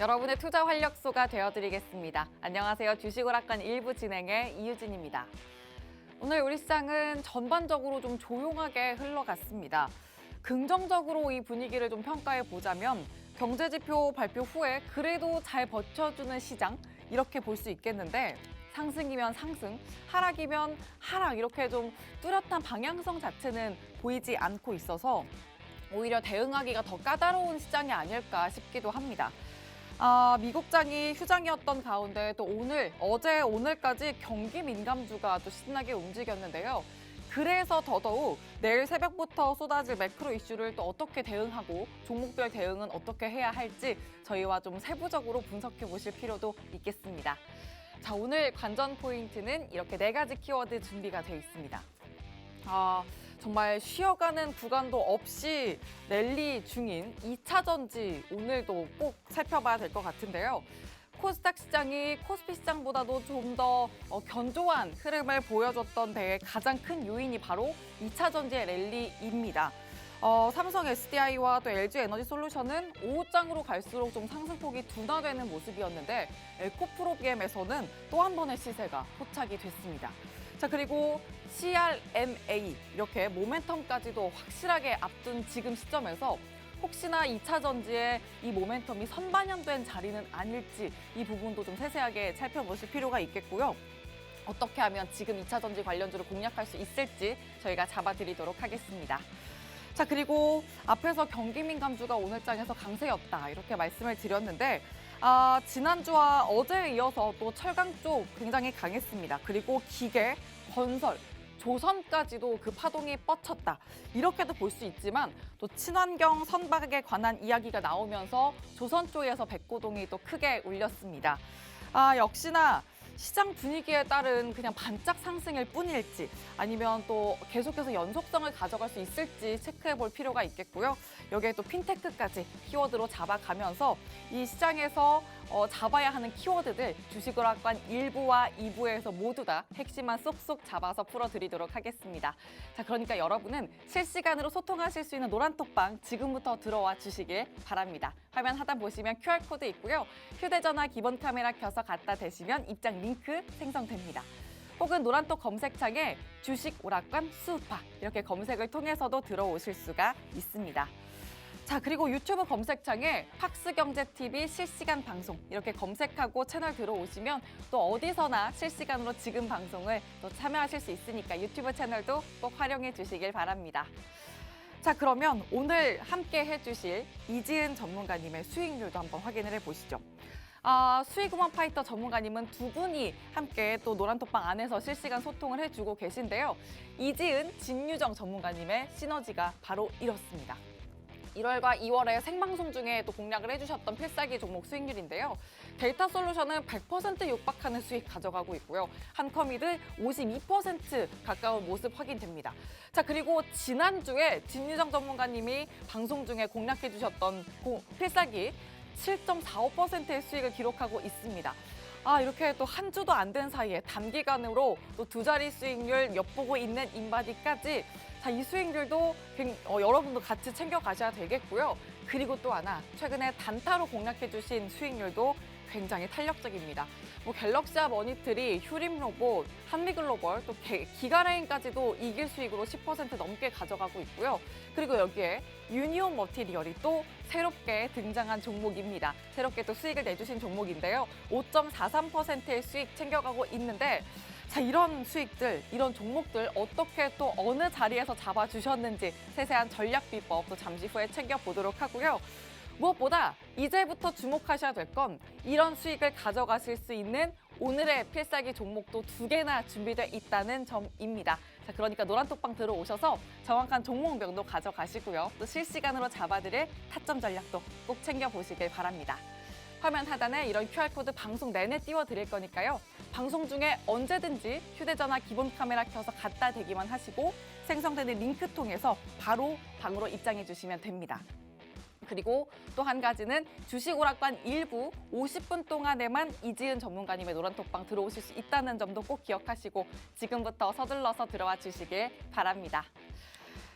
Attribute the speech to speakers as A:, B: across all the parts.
A: 여러분의 투자 활력소가 되어드리겠습니다. 안녕하세요. 주식오락관 1부 진행의 이유진입니다. 오늘 우리 시장은 전반적으로 좀 조용하게 흘러갔습니다. 긍정적으로 이 분위기를 좀 평가해 보자면 경제지표 발표 후에 그래도 잘 버텨주는 시장 이렇게 볼 수 있겠는데 상승이면 상승, 하락이면 하락 이렇게 좀 뚜렷한 방향성 자체는 보이지 않고 있어서 오히려 대응하기가 더 까다로운 시장이 아닐까 싶기도 합니다. 미국장이 휴장이었던 가운데 또 어제 오늘까지 경기 민감주가 또 신나게 움직였는데요. 그래서 더더욱 내일 새벽부터 쏟아질 매크로 이슈를 또 어떻게 대응하고 종목별 대응은 어떻게 해야 할지 저희와 좀 세부적으로 분석해 보실 필요도 있겠습니다. 자, 오늘 관전 포인트는 이렇게 4가지 키워드 준비가 되어 있습니다. 정말 쉬어가는 구간도 없이 랠리 중인 2차 전지 오늘도 꼭 살펴봐야 될 것 같은데요. 코스닥 시장이 코스피 시장보다도 좀 더 견조한 흐름을 보여줬던 데에 가장 큰 요인이 바로 2차 전지의 랠리입니다. 삼성 SDI와 또 LG 에너지 솔루션은 오후장으로 갈수록 좀 상승폭이 둔화되는 모습이었는데 에코프로비엠에서는 또 한 번의 시세가 포착이 됐습니다. 자, 그리고 CRMA 이렇게 모멘텀까지도 확실하게 앞둔 지금 시점에서 혹시나 2차 전지의 이 모멘텀이 선반영된 자리는 아닐지 이 부분도 좀 세세하게 살펴보실 필요가 있겠고요. 어떻게 하면 지금 2차 전지 관련주를 공략할 수 있을지 저희가 잡아드리도록 하겠습니다. 자, 그리고 앞에서 경기 민감주가 오늘 장에서 강세였다 이렇게 말씀을 드렸는데 지난주와 어제에 이어서 또 철강 쪽 굉장히 강했습니다. 그리고 기계, 건설, 조선까지도 그 파동이 뻗쳤다. 이렇게도 볼 수 있지만 또 친환경 선박에 관한 이야기가 나오면서 조선 쪽에서 백고동이 또 크게 울렸습니다. 역시나 시장 분위기에 따른 그냥 반짝 상승일 뿐일지 아니면 또 계속해서 연속성을 가져갈 수 있을지 체크해 볼 필요가 있겠고요. 여기에 또 핀테크까지 키워드로 잡아가면서 이 시장에서 잡아야 하는 키워드들 주식오락관 1부와 2부에서 모두 다 핵심만 쏙쏙 잡아서 풀어드리도록 하겠습니다. 자, 그러니까 여러분은 실시간으로 소통하실 수 있는 노란톡방 지금부터 들어와 주시길 바랍니다. 화면 하단 보시면 QR코드 있고요. 휴대전화 기본 카메라 켜서 갖다 대시면 입장 링크 생성됩니다. 혹은 노란톡 검색창에 주식오락관 수우파 이렇게 검색을 통해서도 들어오실 수가 있습니다. 자, 그리고 유튜브 검색창에 팍스경제TV 실시간 방송 이렇게 검색하고 채널 들어오시면 또 어디서나 실시간으로 지금 방송을 또 참여하실 수 있으니까 유튜브 채널도 꼭 활용해 주시길 바랍니다. 자, 그러면 오늘 함께 해주실 이지은 전문가님의 수익률도 한번 확인을 해보시죠. 수익우먼 파이터 전문가님은 두 분이 함께 또 노란톡방 안에서 실시간 소통을 해주고 계신데요. 이지은, 진유정 전문가님의 시너지가 바로 이렇습니다. 1월과 2월에 생방송 중에 또 공략을 해주셨던 필살기 종목 수익률인데요. 데이터 솔루션은 100% 육박하는 수익 가져가고 있고요. 한커미드 52% 가까운 모습 확인됩니다. 자, 그리고 지난주에 진유정 전문가님이 방송 중에 공략해주셨던 필살기 7.45%의 수익을 기록하고 있습니다. 이렇게 또 한 주도 안 된 사이에 단기간으로 또 두 자리 수익률 엿보고 있는 인바디까지 자, 이 수익률도 여러분도 같이 챙겨가셔야 되겠고요. 그리고 또 하나, 최근에 단타로 공략해주신 수익률도 굉장히 탄력적입니다. 갤럭시아 머니트리, 휴림로봇, 한미글로벌, 또 기가레인까지도 이길 수익으로 10% 넘게 가져가고 있고요. 그리고 여기에 유니온 머티리얼이 또 새롭게 등장한 종목입니다. 새롭게 또 수익을 내주신 종목인데요. 5.43%의 수익 챙겨가고 있는데 자, 이런 수익들, 이런 종목들 어떻게 또 어느 자리에서 잡아주셨는지 세세한 전략 비법도 잠시 후에 챙겨보도록 하고요. 무엇보다 이제부터 주목하셔야 될 건 이런 수익을 가져가실 수 있는 오늘의 필살기 종목도 2개나 준비되어 있다는 점입니다. 자, 그러니까 노란톡방 들어오셔서 정확한 종목명도 가져가시고요. 또 실시간으로 잡아드릴 타점 전략도 꼭 챙겨보시길 바랍니다. 화면 하단에 이런 QR코드 방송 내내 띄워드릴 거니까요. 방송 중에 언제든지 휴대전화 기본 카메라 켜서 갖다 대기만 하시고 생성되는 링크 통해서 바로 방으로 입장해 주시면 됩니다. 그리고 또 한 가지는 주식오락관 1부 50분 동안에만 이지은 전문가님의 노란톡방 들어오실 수 있다는 점도 꼭 기억하시고 지금부터 서둘러서 들어와 주시길 바랍니다.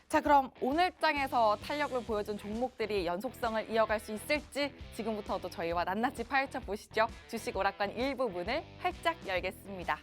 A: 자, 그럼 오늘 장에서 탄력을 보여준 종목들이 연속성을 이어갈 수 있을지 지금부터도 저희와 낱낱이 파헤쳐 보시죠. 주식 오락관 1부분을 활짝 열겠습니다.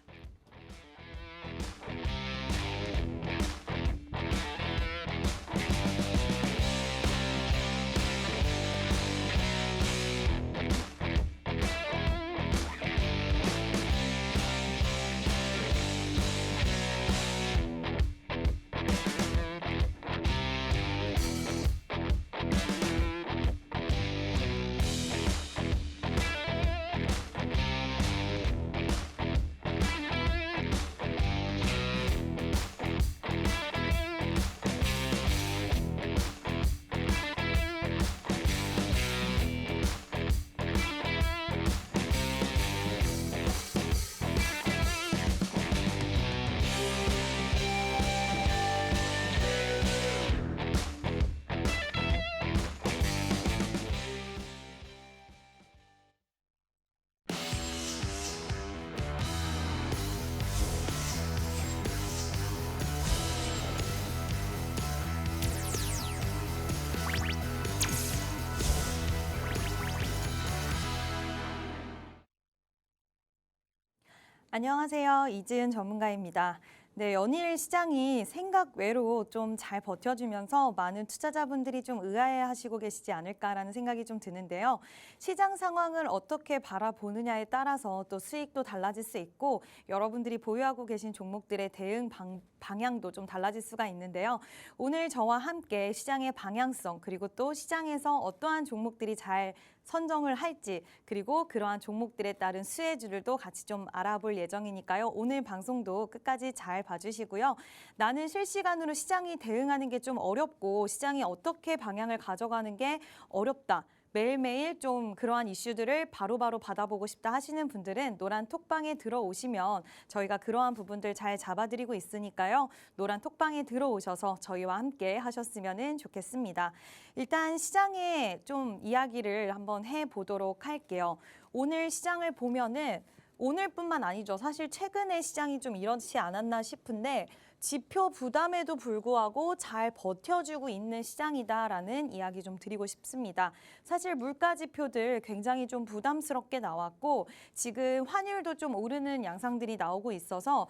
B: 안녕하세요. 이지은 전문가입니다. 네, 연일 시장이 생각 외로 좀 잘 버텨주면서 많은 투자자분들이 좀 의아해하시고 계시지 않을까라는 생각이 좀 드는데요. 시장 상황을 어떻게 바라보느냐에 따라서 또 수익도 달라질 수 있고 여러분들이 보유하고 계신 종목들의 대응 방향도 좀 달라질 수가 있는데요. 오늘 저와 함께 시장의 방향성 그리고 또 시장에서 어떠한 종목들이 잘 선정을 할지 그리고 그러한 종목들에 따른 수혜주들도 같이 좀 알아볼 예정이니까요. 오늘 방송도 끝까지 잘 봐주시고요. 나는 실시간으로 시장이 대응하는 게 좀 어렵고 시장이 어떻게 방향을 가져가는 게 어렵다. 매일매일 좀 그러한 이슈들을 바로바로 받아보고 싶다 하시는 분들은 노란 톡방에 들어오시면 저희가 그러한 부분들 잘 잡아드리고 있으니까요. 노란 톡방에 들어오셔서 저희와 함께 하셨으면 좋겠습니다. 일단 시장의 좀 이야기를 한번 해보도록 할게요. 오늘 시장을 보면은 오늘뿐만 아니죠. 사실 최근에 시장이 좀 이렇지 않았나 싶은데 지표 부담에도 불구하고 잘 버텨주고 있는 시장이다라는 이야기 좀 드리고 싶습니다. 사실 물가 지표들 굉장히 좀 부담스럽게 나왔고 지금 환율도 좀 오르는 양상들이 나오고 있어서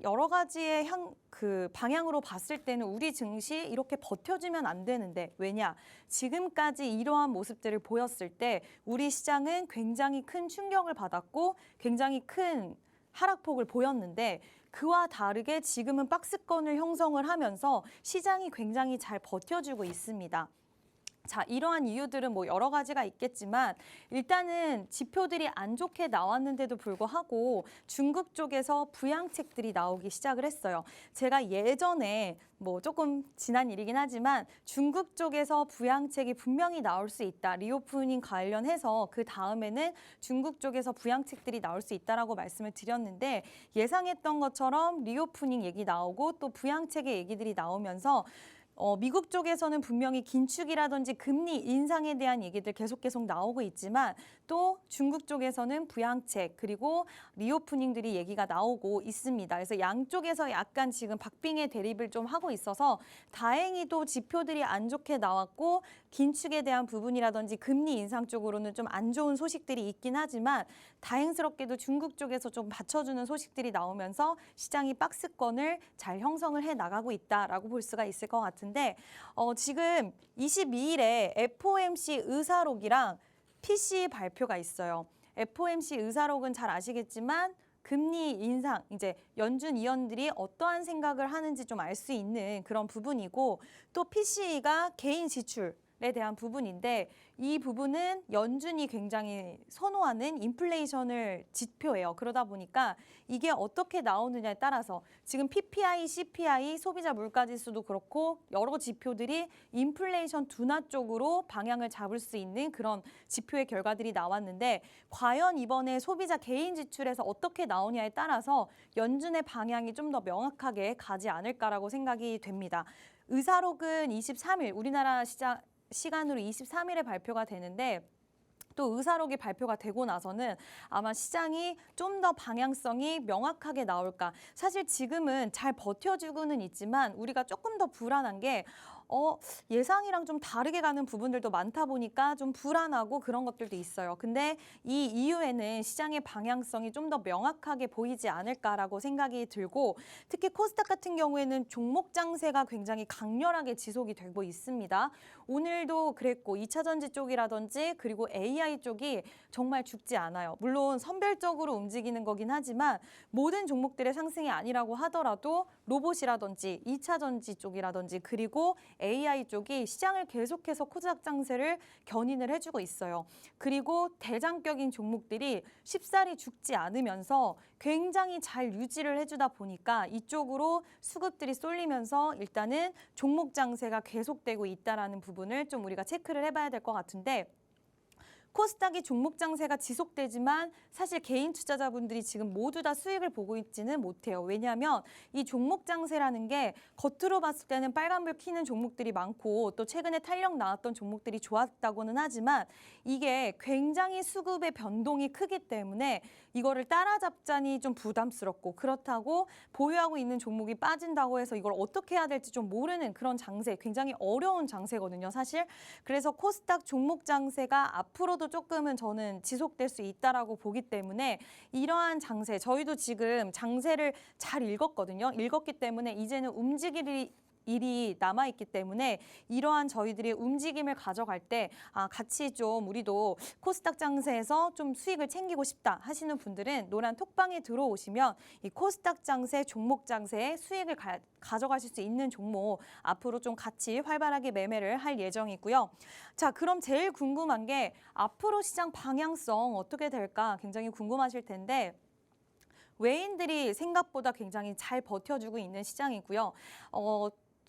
B: 여러 가지의 방향으로 봤을 때는 우리 증시 이렇게 버텨주면 안 되는데 왜냐? 지금까지 이러한 모습들을 보였을 때 우리 시장은 굉장히 큰 충격을 받았고 굉장히 큰 하락폭을 보였는데 그와 다르게 지금은 박스권을 형성을 하면서 시장이 굉장히 잘 버텨주고 있습니다. 자, 이러한 이유들은 뭐 여러 가지가 있겠지만 일단은 지표들이 안 좋게 나왔는데도 불구하고 중국 쪽에서 부양책들이 나오기 시작을 했어요. 제가 예전에 뭐 조금 지난 일이긴 하지만 중국 쪽에서 부양책이 분명히 나올 수 있다. 리오프닝 관련해서 그 다음에는 중국 쪽에서 부양책들이 나올 수 있다라고 말씀을 드렸는데 예상했던 것처럼 리오프닝 얘기 나오고 또 부양책의 얘기들이 나오면서 미국 쪽에서는 분명히 긴축이라든지 금리 인상에 대한 얘기들 계속 나오고 있지만 또 중국 쪽에서는 부양책 그리고 리오프닝들이 얘기가 나오고 있습니다. 그래서 양쪽에서 약간 지금 박빙의 대립을 좀 하고 있어서 다행히도 지표들이 안 좋게 나왔고 긴축에 대한 부분이라든지 금리 인상 쪽으로는 좀 안 좋은 소식들이 있긴 하지만 다행스럽게도 중국 쪽에서 좀 받쳐주는 소식들이 나오면서 시장이 박스권을 잘 형성을 해 나가고 있다라고 볼 수가 있을 것 같은데 지금 22일에 FOMC 의사록이랑 PCE 발표가 있어요. FOMC 의사록은 잘 아시겠지만 금리 인상, 이제 연준 위원들이 어떠한 생각을 하는지 좀 알 수 있는 그런 부분이고 또 PCE가 개인 지출에 대한 부분인데 이 부분은 연준이 굉장히 선호하는 인플레이션을 지표예요. 그러다 보니까 이게 어떻게 나오느냐에 따라서 지금 PPI, CPI, 소비자 물가지수도 그렇고 여러 지표들이 인플레이션 둔화 쪽으로 방향을 잡을 수 있는 그런 지표의 결과들이 나왔는데 과연 이번에 소비자 개인 지출에서 어떻게 나오냐에 따라서 연준의 방향이 좀 더 명확하게 가지 않을까라고 생각이 됩니다. 의사록은 23일 우리나라 시간으로 23일에 발표가 되는데 또 의사록이 발표가 되고 나서는 아마 시장이 좀 더 방향성이 명확하게 나올까. 사실 지금은 잘 버텨주고는 있지만 우리가 조금 더 불안한 게 예상이랑 좀 다르게 가는 부분들도 많다 보니까 좀 불안하고 그런 것들도 있어요. 근데 이 이후에는 시장의 방향성이 좀 더 명확하게 보이지 않을까라고 생각이 들고 특히 코스닥 같은 경우에는 종목 장세가 굉장히 강렬하게 지속이 되고 있습니다. 오늘도 그랬고 2차 전지 쪽이라든지 그리고 AI 쪽이 정말 죽지 않아요. 물론 선별적으로 움직이는 거긴 하지만 모든 종목들의 상승이 아니라고 하더라도 로봇이라든지 2차 전지 쪽이라든지 그리고 AI 쪽이 시장을 계속해서 코스닥 장세를 견인을 해주고 있어요. 그리고 대장격인 종목들이 쉽사리 죽지 않으면서 굉장히 잘 유지를 해주다 보니까 이쪽으로 수급들이 쏠리면서 일단은 종목 장세가 계속되고 있다는 부분을 좀 우리가 체크를 해봐야 될 것 같은데 코스닥이 종목 장세가 지속되지만 사실 개인 투자자분들이 지금 모두 다 수익을 보고 있지는 못해요. 왜냐하면 이 종목 장세라는 게 겉으로 봤을 때는 빨간불 켜는 종목들이 많고 또 최근에 탄력 나왔던 종목들이 좋았다고는 하지만 이게 굉장히 수급의 변동이 크기 때문에 이거를 따라잡자니 좀 부담스럽고 그렇다고 보유하고 있는 종목이 빠진다고 해서 이걸 어떻게 해야 될지 좀 모르는 그런 장세, 굉장히 어려운 장세거든요, 사실. 그래서 코스닥 종목 장세가 앞으로도 조금은 저는 지속될 수 있다라고 보기 때문에 이러한 장세, 저희도 지금 장세를 잘 읽었거든요. 읽었기 때문에 이제는 움직일 일이 남아있기 때문에 이러한 저희들의 움직임을 가져갈 때 같이 좀 우리도 코스닥 장세에서 좀 수익을 챙기고 싶다 하시는 분들은 노란 톡방에 들어오시면 이 코스닥 장세, 종목 장세에 수익을 가져가실 수 있는 종목 앞으로 좀 같이 활발하게 매매를 할 예정이고요. 자, 그럼 제일 궁금한 게 앞으로 시장 방향성 어떻게 될까 굉장히 궁금하실 텐데 외인들이 생각보다 굉장히 잘 버텨주고 있는 시장이고요.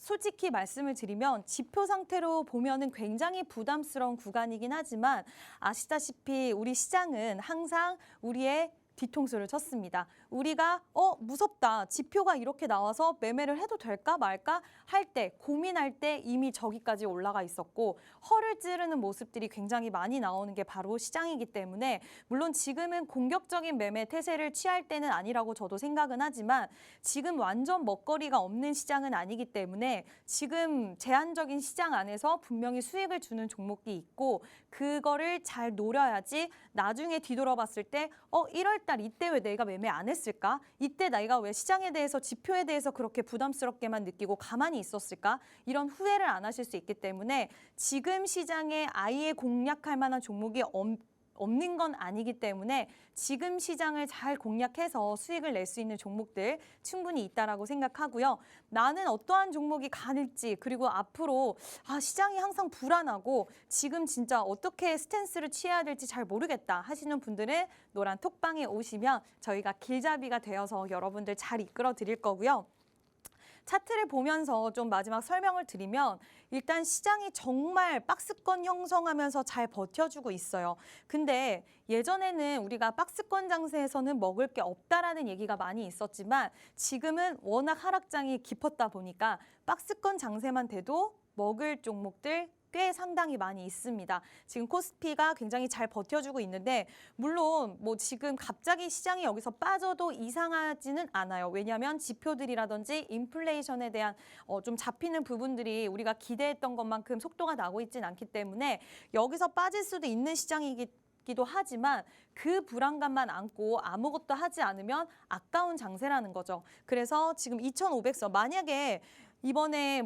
B: 솔직히 말씀을 드리면 지표 상태로 보면은 굉장히 부담스러운 구간이긴 하지만 아시다시피 우리 시장은 항상 우리의 뒤통수를 쳤습니다. 우리가 무섭다. 지표가 이렇게 나와서 매매를 해도 될까 말까 할 때 고민할 때 이미 저기까지 올라가 있었고 허를 찌르는 모습들이 굉장히 많이 나오는 게 바로 시장이기 때문에 물론 지금은 공격적인 매매 태세를 취할 때는 아니라고 저도 생각은 하지만 지금 완전 먹거리가 없는 시장은 아니기 때문에 지금 제한적인 시장 안에서 분명히 수익을 주는 종목이 있고 그거를 잘 노려야지 나중에 뒤돌아봤을 때 1월 달 이때 왜 내가 매매 안 했을까? 이때 내가 왜 시장에 대해서 지표에 대해서 그렇게 부담스럽게만 느끼고 가만히 있었을까? 이런 후회를 안 하실 수 있기 때문에 지금 시장에 아예 공략할 만한 종목이 없는 건 아니기 때문에 지금 시장을 잘 공략해서 수익을 낼 수 있는 종목들 충분히 있다라고 생각하고요. 나는 어떠한 종목이 가능할지 그리고 앞으로 시장이 항상 불안하고 지금 진짜 어떻게 스탠스를 취해야 될지 잘 모르겠다 하시는 분들은 노란 톡방에 오시면 저희가 길잡이가 되어서 여러분들 잘 이끌어 드릴 거고요. 차트를 보면서 좀 마지막 설명을 드리면 일단 시장이 정말 박스권 형성하면서 잘 버텨주고 있어요. 근데 예전에는 우리가 박스권 장세에서는 먹을 게 없다라는 얘기가 많이 있었지만 지금은 워낙 하락장이 깊었다 보니까 박스권 장세만 돼도 먹을 종목들 꽤 상당히 많이 있습니다. 지금 코스피가 굉장히 잘 버텨주고 있는데 물론 뭐 지금 갑자기 시장이 여기서 빠져도 이상하지는 않아요. 왜냐하면 지표들이라든지 인플레이션에 대한 좀 잡히는 부분들이 우리가 기대했던 것만큼 속도가 나고 있지는 않기 때문에 여기서 빠질 수도 있는 시장이기도 하지만 그 불안감만 안고 아무것도 하지 않으면 아까운 장세라는 거죠. 그래서 지금 2,500선 만약에 이번에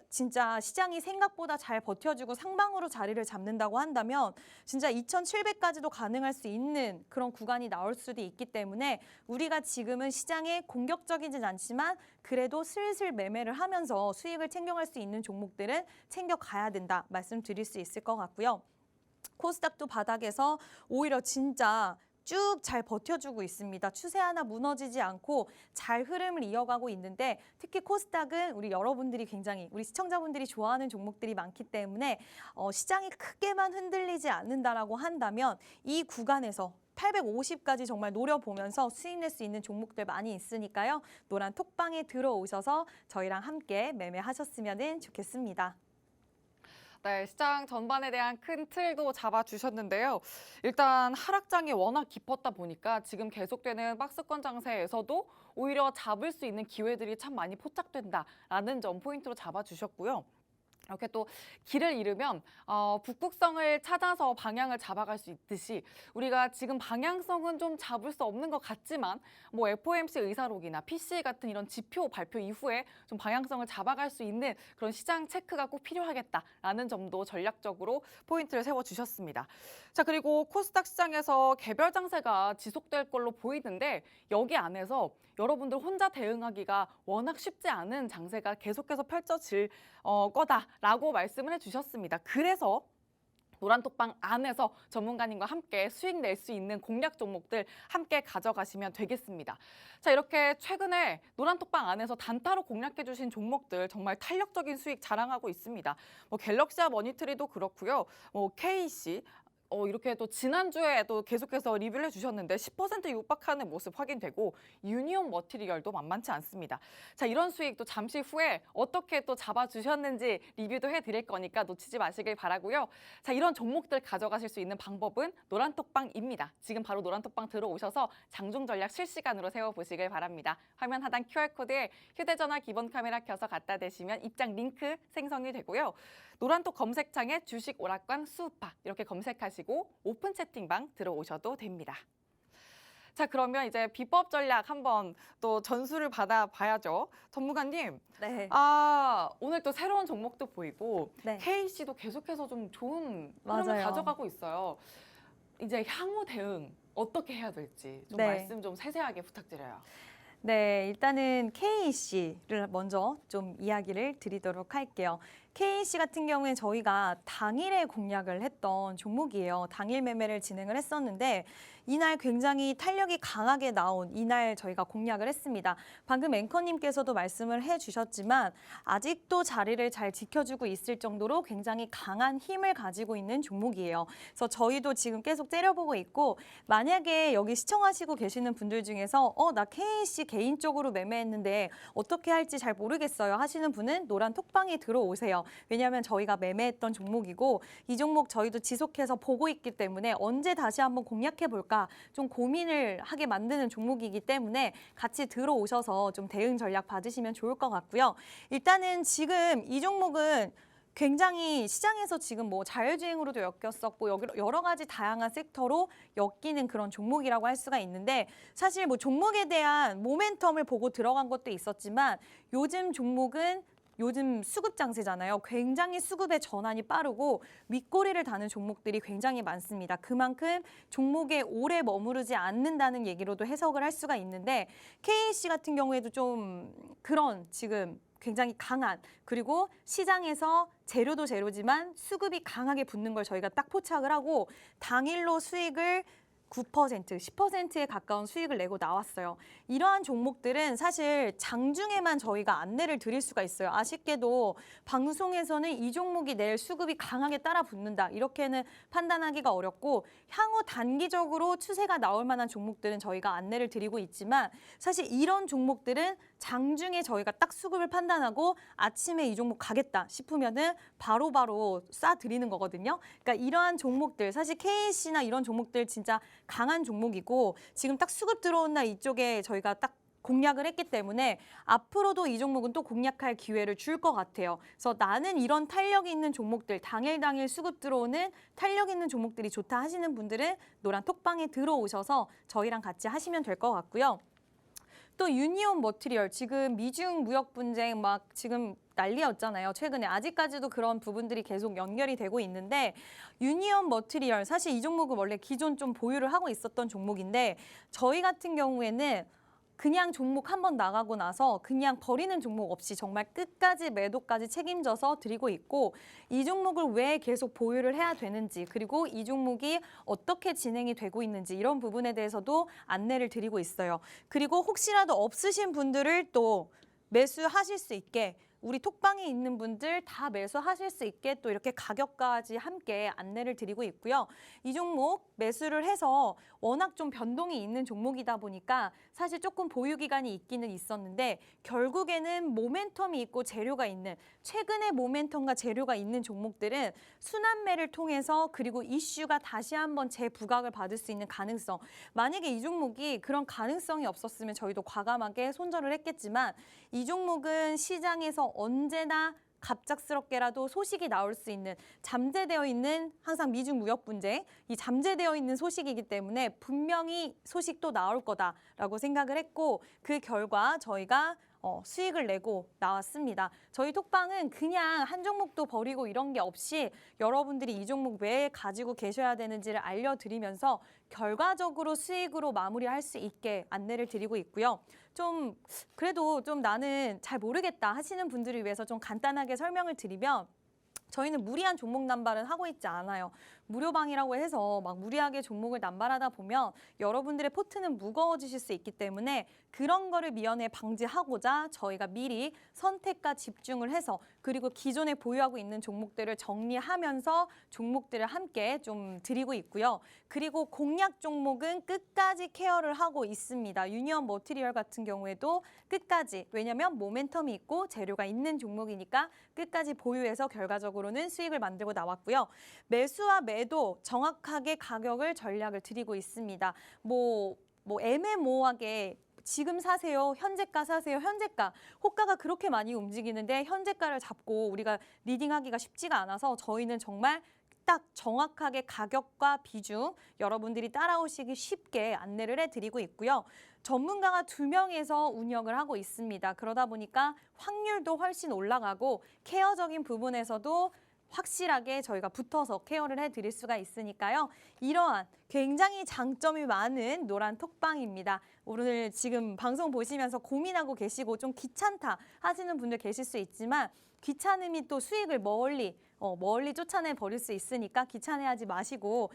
B: 진짜 시장이 생각보다 잘 버텨주고 상방으로 자리를 잡는다고 한다면 진짜 2,700까지도 가능할 수 있는 그런 구간이 나올 수도 있기 때문에 우리가 지금은 시장에 공격적이진 않지만 그래도 슬슬 매매를 하면서 수익을 챙겨갈 수 있는 종목들은 챙겨가야 된다 말씀드릴 수 있을 것 같고요. 코스닥도 바닥에서 오히려 진짜 쭉 잘 버텨주고 있습니다. 추세 하나 무너지지 않고 잘 흐름을 이어가고 있는데 특히 코스닥은 우리 여러분들이 굉장히 우리 시청자분들이 좋아하는 종목들이 많기 때문에 시장이 크게만 흔들리지 않는다라고 한다면 이 구간에서 850까지 정말 노려보면서 수익 낼 수 있는 종목들 많이 있으니까요. 노란 톡방에 들어오셔서 저희랑 함께 매매하셨으면 좋겠습니다.
A: 네, 시장 전반에 대한 큰 틀도 잡아주셨는데요. 일단 하락장이 워낙 깊었다 보니까 지금 계속되는 박스권 장세에서도 오히려 잡을 수 있는 기회들이 참 많이 포착된다라는 점 포인트로 잡아주셨고요. 이렇게 또 길을 잃으면 북극성을 찾아서 방향을 잡아갈 수 있듯이 우리가 지금 방향성은 좀 잡을 수 없는 것 같지만 뭐 FOMC 의사록이나 PCE 같은 이런 지표 발표 이후에 좀 방향성을 잡아갈 수 있는 그런 시장 체크가 꼭 필요하겠다라는 점도 전략적으로 포인트를 세워주셨습니다. 자, 그리고 코스닥 시장에서 개별 장세가 지속될 걸로 보이는데 여기 안에서 여러분들 혼자 대응하기가 워낙 쉽지 않은 장세가 계속해서 펼쳐질 거다라고 말씀을 해주셨습니다. 그래서 노란톡방 안에서 전문가님과 함께 수익 낼 수 있는 공략 종목들 함께 가져가시면 되겠습니다. 자, 이렇게 최근에 노란톡방 안에서 단타로 공략해 주신 종목들 정말 탄력적인 수익 자랑하고 있습니다. 뭐 갤럭시와 머니트리도 그렇고요. 뭐 KC 이렇게 또 지난주에 또 계속해서 리뷰를 해주셨는데 10% 육박하는 모습 확인되고 유니온 머티리얼도 만만치 않습니다. 자, 이런 수익도 잠시 후에 어떻게 또 잡아주셨는지 리뷰도 해드릴 거니까 놓치지 마시길 바라고요. 자, 이런 종목들 가져가실 수 있는 방법은 노란톡방입니다. 지금 바로 노란톡방 들어오셔서 장중 전략 실시간으로 세워보시길 바랍니다. 화면 하단 QR코드에 휴대전화 기본 카메라 켜서 갖다 대시면 입장 링크 생성이 되고요. 노란톡 검색창에 주식 오락관 수우파 이렇게 검색하시고 오픈 채팅방 들어오셔도 됩니다. 자, 그러면 이제 비법 전략 한번 또 전수를 받아봐야죠. 전문가님,
B: 네.
A: 오늘 또 새로운 종목도 보이고
B: 네.
A: KC도 계속해서 좀 좋은 흐름을
B: 맞아요.
A: 가져가고 있어요. 이제 향후 대응 어떻게 해야 될지 좀
B: 네.
A: 말씀 좀 세세하게 부탁드려요.
B: 네, 일단은 KC를 먼저 좀 이야기를 드리도록 할게요. KC 같은 경우에 저희가 당일에 공략을 했던 종목이에요. 당일 매매를 진행을 했었는데 이날 굉장히 탄력이 강하게 나온 이날 저희가 공략을 했습니다. 방금 앵커님께서도 말씀을 해주셨지만 아직도 자리를 잘 지켜주고 있을 정도로 굉장히 강한 힘을 가지고 있는 종목이에요. 그래서 저희도 지금 계속 째려보고 있고 만약에 여기 시청하시고 계시는 분들 중에서 나 KC 개인적으로 매매했는데 어떻게 할지 잘 모르겠어요 하시는 분은 노란 톡방에 들어오세요. 왜냐하면 저희가 매매했던 종목이고 이 종목 저희도 지속해서 보고 있기 때문에 언제 다시 한번 공략해 볼까 좀 고민을 하게 만드는 종목이기 때문에 같이 들어오셔서 좀 대응 전략 받으시면 좋을 것 같고요. 일단은 지금 이 종목은 굉장히 시장에서 지금 뭐 자율주행으로도 엮였었고 여러 가지 다양한 섹터로 엮이는 그런 종목이라고 할 수가 있는데 사실 뭐 종목에 대한 모멘텀을 보고 들어간 것도 있었지만 요즘 종목은 요즘 수급 장세잖아요. 굉장히 수급의 전환이 빠르고 윗꼬리를 다는 종목들이 굉장히 많습니다. 그만큼 종목에 오래 머무르지 않는다는 얘기로도 해석을 할 수가 있는데 KC 같은 경우에도 좀 그런 지금 굉장히 강한 그리고 시장에서 재료도 재료지만 수급이 강하게 붙는 걸 저희가 딱 포착을 하고 당일로 수익을 9%, 10%에 가까운 수익을 내고 나왔어요. 이러한 종목들은 사실 장중에만 저희가 안내를 드릴 수가 있어요. 아쉽게도 방송에서는 이 종목이 내일 수급이 강하게 따라 붙는다. 이렇게는 판단하기가 어렵고 향후 단기적으로 추세가 나올 만한 종목들은 저희가 안내를 드리고 있지만 사실 이런 종목들은 장중에 저희가 딱 수급을 판단하고 아침에 이 종목 가겠다 싶으면은 바로바로 쏴드리는 거거든요. 그러니까 이러한 종목들 사실 KC나 이런 종목들 진짜 강한 종목이고 지금 딱 수급 들어온 날 이쪽에 저희가 딱 공략을 했기 때문에 앞으로도 이 종목은 또 공략할 기회를 줄 것 같아요. 그래서 나는 이런 탄력이 있는 종목들, 당일 수급 들어오는 탄력 있는 종목들이 좋다 하시는 분들은 노란 톡방에 들어오셔서 저희랑 같이 하시면 될 것 같고요. 또 유니온 머티리얼 지금 미중 무역 분쟁 막 지금 난리였잖아요. 최근에 아직까지도 그런 부분들이 계속 연결이 되고 있는데 유니온 머티리얼 사실 이 종목은 원래 기존 좀 보유를 하고 있었던 종목인데 저희 같은 경우에는 그냥 종목 한 번 나가고 나서 그냥 버리는 종목 없이 정말 끝까지 매도까지 책임져서 드리고 있고 이 종목을 왜 계속 보유를 해야 되는지 그리고 이 종목이 어떻게 진행이 되고 있는지 이런 부분에 대해서도 안내를 드리고 있어요. 그리고 혹시라도 없으신 분들을 또 매수하실 수 있게 우리 톡방에 있는 분들 다 매수하실 수 있게 또 이렇게 가격까지 함께 안내를 드리고 있고요. 이 종목 매수를 해서 워낙 좀 변동이 있는 종목이다 보니까 사실 조금 보유 기간이 있기는 있었는데 결국에는 모멘텀이 있고 재료가 있는 최근에 모멘텀과 재료가 있는 종목들은 순환매를 통해서 그리고 이슈가 다시 한번 재부각을 받을 수 있는 가능성. 만약에 이 종목이 그런 가능성이 없었으면 저희도 과감하게 손절을 했겠지만 이 종목은 시장에서 언제나 갑작스럽게라도 소식이 나올 수 있는 잠재되어 있는 항상 미중 무역 분쟁, 이 잠재되어 있는 소식이기 때문에 분명히 소식도 나올 거다라고 생각을 했고 그 결과 저희가 수익을 내고 나왔습니다. 저희 톡방은 그냥 한 종목도 버리고 이런 게 없이 여러분들이 이 종목 왜 가지고 계셔야 되는지를 알려드리면서 결과적으로 수익으로 마무리할 수 있게 안내를 드리고 있고요. 그래도 좀 나는 잘 모르겠다 하시는 분들을 위해서 좀 간단하게 설명을 드리면 저희는 무리한 종목 남발은 하고 있지 않아요. 무료방이라고 해서 막 무리하게 종목을 남발하다 보면 여러분들의 포트는 무거워지실 수 있기 때문에 그런 거를 미연에 방지하고자 저희가 미리 선택과 집중을 해서 그리고 기존에 보유하고 있는 종목들을 정리하면서 종목들을 함께 좀 드리고 있고요. 그리고 공략 종목은 끝까지 케어를 하고 있습니다. 유니온 머티리얼 같은 경우에도 끝까지 왜냐하면 모멘텀이 있고 재료가 있는 종목이니까 끝까지 보유해서 결과적으로는 수익을 만들고 나왔고요. 매수와 매도 정확하게 가격을 전략을 드리고 있습니다. 애매모호하게 지금 사세요, 현재가 사세요, 현재가. 호가가 그렇게 많이 움직이는데 현재가를 잡고 우리가 리딩하기가 쉽지가 않아서 저희는 정말 딱 정확하게 가격과 비중 여러분들이 따라오시기 쉽게 안내를 해드리고 있고요. 전문가가 2명에서 운영을 하고 있습니다. 그러다 보니까 확률도 훨씬 올라가고 케어적인 부분에서도 확실하게 저희가 붙어서 케어를 해드릴 수가 있으니까요. 이러한 굉장히 장점이 많은 노란 톡방입니다. 오늘 지금 방송 보시면서 고민하고 계시고 좀 귀찮다 하시는 분들 계실 수 있지만 귀찮음이 또 수익을 멀리 쫓아내 버릴 수 있으니까 귀찮아하지 마시고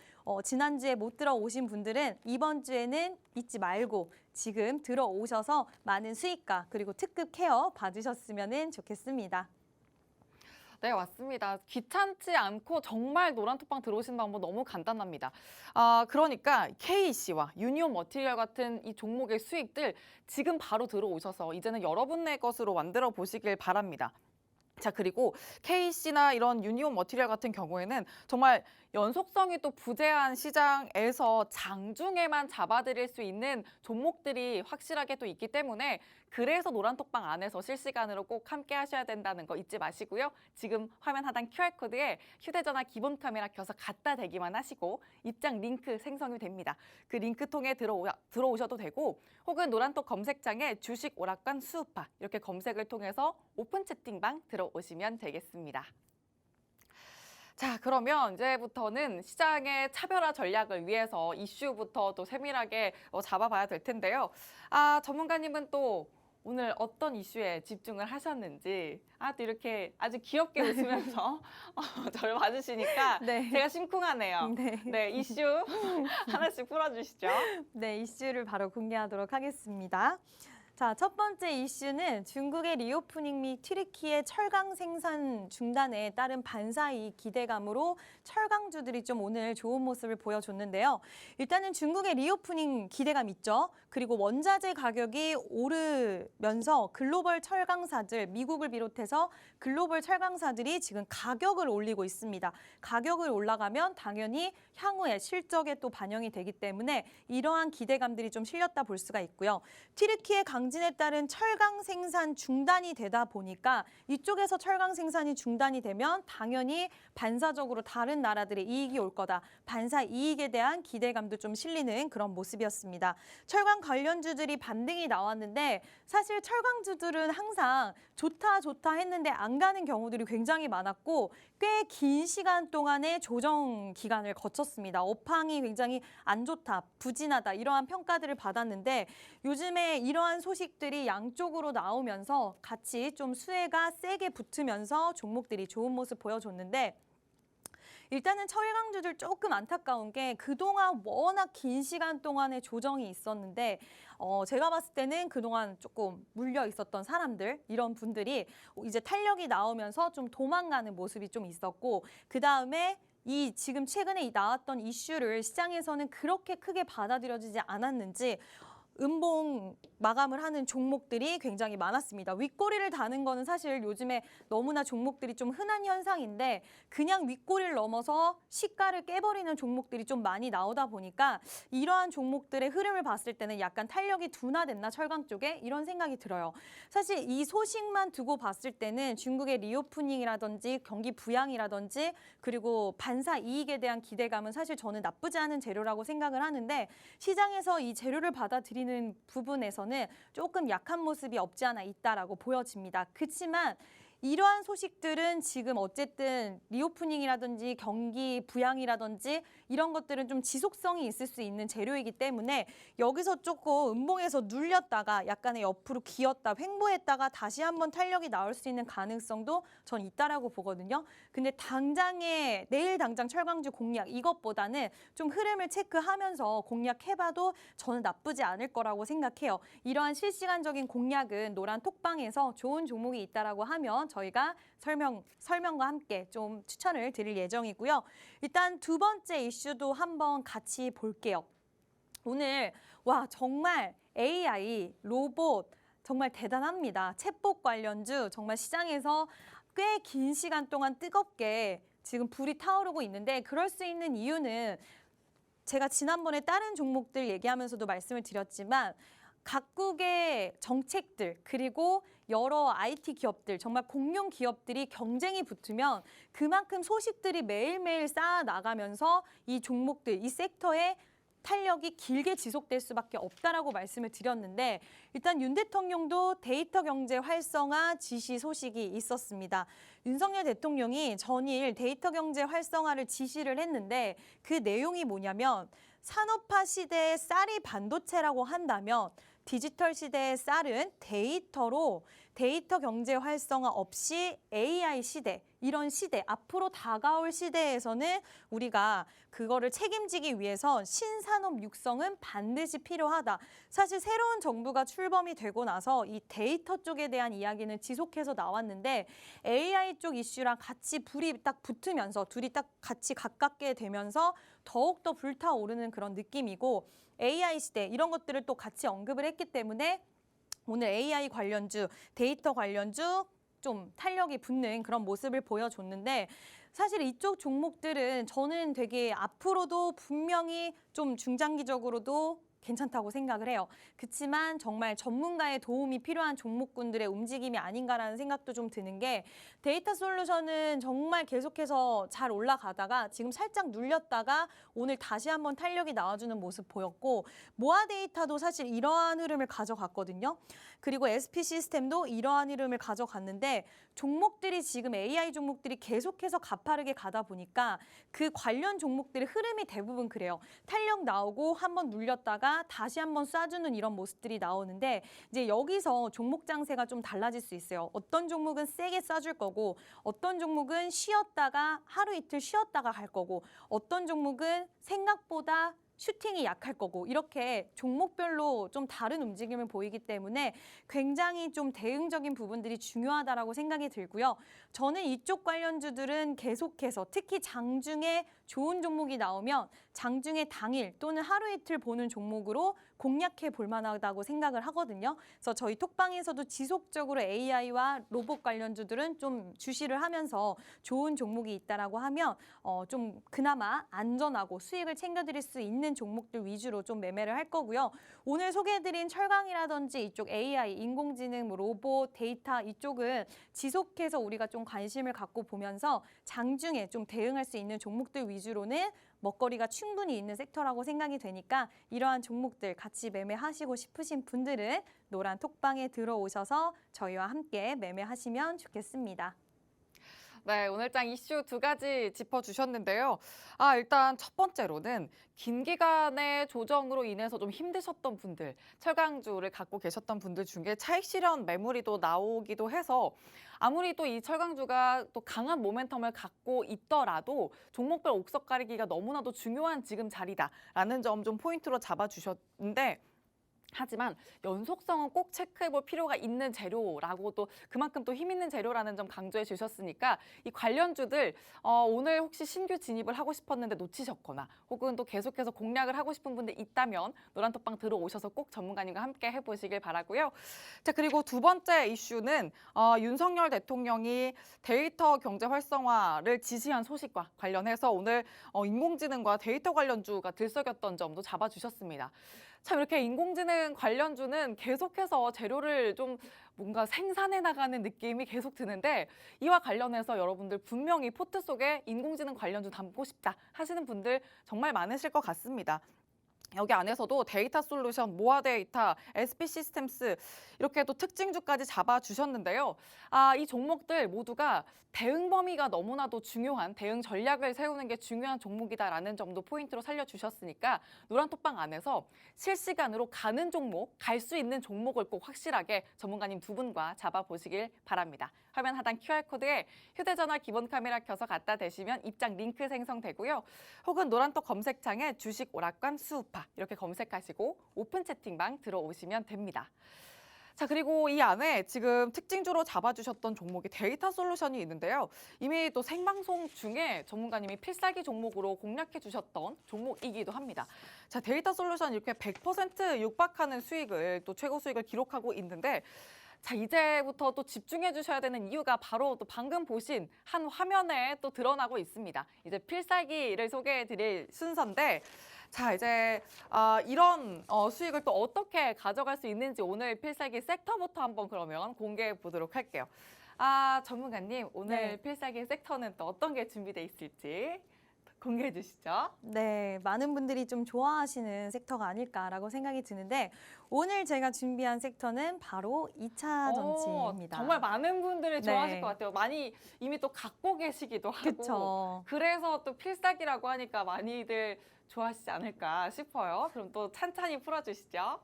B: 지난주에 못 들어오신 분들은 이번 주에는 잊지 말고 지금 들어오셔서 많은 수익과 그리고 특급 케어 받으셨으면 좋겠습니다.
A: 네, 맞습니다. 귀찮지 않고 정말 노란톡방 들어오시는 방법 너무 간단합니다. 그러니까 KC와 유니온 머티리얼 같은 이 종목의 수익들 지금 바로 들어오셔서 이제는 여러분의 것으로 만들어 보시길 바랍니다. 자, 그리고 KC나 이런 유니온 머티리얼 같은 경우에는 정말 연속성이 또 부재한 시장에서 장중에만 잡아드릴 수 있는 종목들이 확실하게 또 있기 때문에 그래서 노란톡방 안에서 실시간으로 꼭 함께 하셔야 된다는 거 잊지 마시고요. 지금 화면 하단 QR코드에 휴대전화 기본 카메라 켜서 갖다 대기만 하시고 입장 링크 생성이 됩니다. 그 링크 통해 들어오셔도 되고 혹은 노란톡 검색창에 주식 오락관 수우파 이렇게 검색을 통해서 오픈 채팅방 들어오시면 되겠습니다. 자, 그러면 이제부터는 시장의 차별화 전략을 위해서 이슈부터 또 세밀하게 잡아봐야 될 텐데요. 전문가님은 또 오늘 어떤 이슈에 집중을 하셨는지 또 이렇게 아주 귀엽게 웃으면서 저를 봐주시니까
B: 네.
A: 제가 심쿵하네요. 네, 이슈 하나씩 풀어주시죠.
B: 네, 이슈를 바로 공개하도록 하겠습니다. 자, 첫 번째 이슈는 중국의 리오프닝 및 튀르키예 철강 생산 중단에 따른 반사이익 기대감으로 철강주들이 좀 오늘 좋은 모습을 보여줬는데요. 일단은 중국의 리오프닝 기대감 있죠. 그리고 원자재 가격이 오르면서 글로벌 철강사들, 미국을 비롯해서 글로벌 철강사들이 지금 가격을 올리고 있습니다. 가격을 올라가면 당연히 향후에 실적에 또 반영이 되기 때문에 이러한 기대감들이 좀 실렸다 볼 수가 있고요. 튀르키예 강진에 따른 철강 생산 중단이 되다 보니까 이쪽에서 철강 생산이 중단이 되면 당연히 반사적으로 다른 나라들의 이익이 올 거다. 반사 이익에 대한 기대감도 좀 실리는 그런 모습이었습니다. 철강 관련주들이 반등이 나왔는데 사실 철강주들은 항상 좋다 했는데 안 가는 경우들이 굉장히 많았고 꽤 긴 시간 동안의 조정 기간을 거쳤습니다. 업황이 굉장히 안 좋다, 부진하다 이러한 평가들을 받았는데 요즘에 이러한 소식들이 양쪽으로 나오면서 같이 좀 수혜가 세게 붙으면서 종목들이 좋은 모습 보여줬는데 일단은 철강주들 조금 안타까운 게 그동안 워낙 긴 시간 동안의 조정이 있었는데 제가 봤을 때는 그동안 조금 물려 있었던 사람들, 이런 분들이 이제 탄력이 나오면서 좀 도망가는 모습이 좀 있었고, 그다음에 이 지금 최근에 나왔던 이슈를 시장에서는 그렇게 크게 받아들여지지 않았는지 음봉 마감을 하는 종목들이 굉장히 많았습니다. 윗꼬리를 다는 거는 사실 요즘에 너무나 종목들이 좀 흔한 현상인데, 그냥 윗꼬리를 넘어서 시가를 깨버리는 종목들이 좀 많이 나오다 보니까 이러한 종목들의 흐름을 봤을 때는 약간 탄력이 둔화됐나 철강 쪽에, 이런 생각이 들어요. 사실 이 소식만 두고 봤을 때는 중국의 리오프닝이라든지 경기 부양이라든지 그리고 반사 이익에 대한 기대감은 사실 저는 나쁘지 않은 재료라고 생각을 하는데, 시장에서 이 재료를 받아들이는 부분에서는 조금 약한 모습이 없지 않아 있다라고 보여집니다. 그렇지만 이러한 소식들은 지금 어쨌든 리오프닝이라든지 경기 부양이라든지 이런 것들은 좀 지속성이 있을 수 있는 재료이기 때문에 여기서 조금 음봉에서 눌렸다가 약간의 옆으로 기었다, 횡보했다가 다시 한번 탄력이 나올 수 있는 가능성도 전 있다라고 보거든요. 근데 당장에 내일 당장 철강주 공략 이것보다는 좀 흐름을 체크하면서 공략해봐도 저는 나쁘지 않을 거라고 생각해요. 이러한 실시간적인 공략은 노란 톡방에서 좋은 종목이 있다라고 하면 저희가 설명과 함께 좀 추천을 드릴 예정이고요. 일단 두 번째 이슈도 한번 같이 볼게요. 오늘 정말 AI, 로봇 정말 대단합니다. 챗봇 관련주 정말 시장에서 꽤 긴 시간 동안 뜨겁게 지금 불이 타오르고 있는데, 그럴 수 있는 이유는 제가 지난번에 다른 종목들 얘기하면서도 말씀을 드렸지만 각국의 정책들 그리고 여러 IT 기업들, 정말 공룡 기업들이 경쟁이 붙으면 그만큼 소식들이 매일매일 쌓아 나가면서 이 종목들, 이 섹터에 탄력이 길게 지속될 수밖에 없다라고 말씀을 드렸는데, 일단 윤 대통령도 데이터 경제 활성화 지시 소식이 있었습니다. 윤석열 대통령이 전일 데이터 경제 활성화를 지시를 했는데, 그 내용이 뭐냐면 산업화 시대의 쌀이 반도체라고 한다면 디지털 시대의 쌀은 데이터로, 데이터 경제 활성화 없이 AI 시대, 이런 시대, 앞으로 다가올 시대에서는 우리가 그거를 책임지기 위해서 신산업 육성은 반드시 필요하다. 사실 새로운 정부가 출범이 되고 나서 이 데이터 쪽에 대한 이야기는 지속해서 나왔는데, AI 쪽 이슈랑 같이 불이 딱 붙으면서 둘이 딱 같이 가깝게 되면서 더욱더 불타오르는 그런 느낌이고, AI 시대 이런 것들을 또 같이 언급을 했기 때문에 오늘 AI 관련주, 데이터 관련주 좀 탄력이 붙는 그런 모습을 보여줬는데, 사실 이쪽 종목들은 저는 되게 앞으로도 분명히 좀 중장기적으로도 괜찮다고 생각을 해요. 그렇지만 정말 전문가의 도움이 필요한 종목군들의 움직임이 아닌가라는 생각도 좀 드는 게, 데이터 솔루션은 정말 계속해서 잘 올라가다가 지금 살짝 눌렸다가 오늘 다시 한번 탄력이 나와주는 모습 보였고, 모아 데이터도 사실 이러한 흐름을 가져갔거든요. 그리고 SP 시스템도 이러한 흐름을 가져갔는데, 종목들이 지금 AI 종목들이 계속해서 가파르게 가다 보니까 그 관련 종목들의 흐름이 대부분 그래요. 탄력 나오고 한번 눌렸다가 다시 한번 쏴주는 이런 모습들이 나오는데, 이제 여기서 종목 장세가 좀 달라질 수 있어요. 어떤 종목은 세게 쏴줄 거고, 어떤 종목은 쉬었다가 하루 이틀 쉬었다가 갈 거고, 어떤 종목은 생각보다 슈팅이 약할 거고, 이렇게 종목별로 좀 다른 움직임을 보이기 때문에 굉장히 좀 대응적인 부분들이 중요하다라고 생각이 들고요. 저는 이쪽 관련주들은 계속해서 특히 장중에 좋은 종목이 나오면 장중에 당일 또는 하루 이틀 보는 종목으로 공략해 볼 만하다고 생각을 하거든요. 그래서 저희 톡방에서도 지속적으로 AI와 로봇 관련주들은 좀 주시를 하면서 좋은 종목이 있다라고 하면 좀 그나마 안전하고 수익을 챙겨드릴 수 있는 종목들 위주로 좀 매매를 할 거고요. 오늘 소개해드린 철강이라든지 이쪽 AI, 인공지능, 로봇, 데이터 이쪽은 지속해서 우리가 좀 관심을 갖고 보면서 장중에 좀 대응할 수 있는 종목들 위주로는 먹거리가 충분히 있는 섹터라고 생각이 되니까, 이러한 종목들 같이 매매하시고 싶으신 분들은 노란 톡방에 들어오셔서 저희와 함께 매매하시면 좋겠습니다.
A: 네, 오늘장 이슈 두 가지 짚어주셨는데요. 일단 첫 번째로는 긴 기간의 조정으로 인해서 좀 힘드셨던 분들, 철강주를 갖고 계셨던 분들 중에 차익 실현 매물이 또 나오기도 해서 아무리 또 이 철강주가 또 강한 모멘텀을 갖고 있더라도 종목별 옥석 가리기가 너무나도 중요한 지금 자리다라는 점 좀 포인트로 잡아주셨는데 하지만 연속성은 꼭 체크해볼 필요가 있는 재료라고 또 그만큼 또 힘 있는 재료라는 점 강조해 주셨으니까 이 관련주들 오늘 혹시 신규 진입을 하고 싶었는데 놓치셨거나 혹은 또 계속해서 공략을 하고 싶은 분들 있다면 노란톡방 들어오셔서 꼭 전문가님과 함께 해보시길 바라고요. 자, 그리고 두 번째 이슈는 윤석열 대통령이 데이터 경제 활성화를 지시한 소식과 관련해서 오늘 인공지능과 데이터 관련주가 들썩였던 점도 잡아주셨습니다. 참 이렇게 인공지능 관련주는 계속해서 재료를 좀 뭔가 생산해 나가는 느낌이 계속 드는데 이와 관련해서 여러분들 분명히 포트 속에 인공지능 관련주 담고 싶다 하시는 분들 정말 많으실 것 같습니다. 여기 안에서도 데이터 솔루션, 모아 데이터, SP 시스템스 이렇게 또 특징주까지 잡아주셨는데요. 이 종목들 모두가 대응 범위가 너무나도 중요한 대응 전략을 세우는 게 중요한 종목이다라는 점도 포인트로 살려주셨으니까 노란톡방 안에서 실시간으로 가는 종목, 갈 수 있는 종목을 꼭 확실하게 전문가님 두 분과 잡아보시길 바랍니다. 화면 하단 QR코드에 휴대전화 기본 카메라 켜서 갖다 대시면 입장 링크 생성되고요. 혹은 노란톡 검색창에 주식 오락관 수우파 이렇게 검색하시고 오픈 채팅방 들어오시면 됩니다. 자, 그리고 이 안에 지금 특징주로 잡아주셨던 종목이 데이터 솔루션이 있는데요. 이미 또 생방송 중에 전문가님이 필살기 종목으로 공략해 주셨던 종목이기도 합니다. 자, 데이터 솔루션 이렇게 100% 육박하는 수익을 또 최고 수익을 기록하고 있는데 자, 이제부터 또 집중해 주셔야 되는 이유가 바로 또 방금 보신 한 화면에 또 드러나고 있습니다. 이제 필살기를 소개해 드릴 순서인데 자, 이제 이런 수익을 또 어떻게 가져갈 수 있는지 오늘 필살기 섹터부터 한번 그러면 공개해 보도록 할게요. 전문가님, 오늘
B: 네.
A: 필살기 섹터는 또 어떤 게 준비돼 있을지 공개해 주시죠.
B: 네, 많은 분들이 좀 좋아하시는 섹터가 아닐까라고 생각이 드는데 오늘 제가 준비한 섹터는 바로 2차 전지입니다.
A: 정말 많은 분들이 좋아하실
B: 네.
A: 것 같아요. 많이 이미 또 갖고 계시기도 하고.
B: 그쵸.
A: 그래서 또 필살기라고 하니까 많이들 좋아하시지 않을까 싶어요. 그럼 또 찬찬히 풀어주시죠.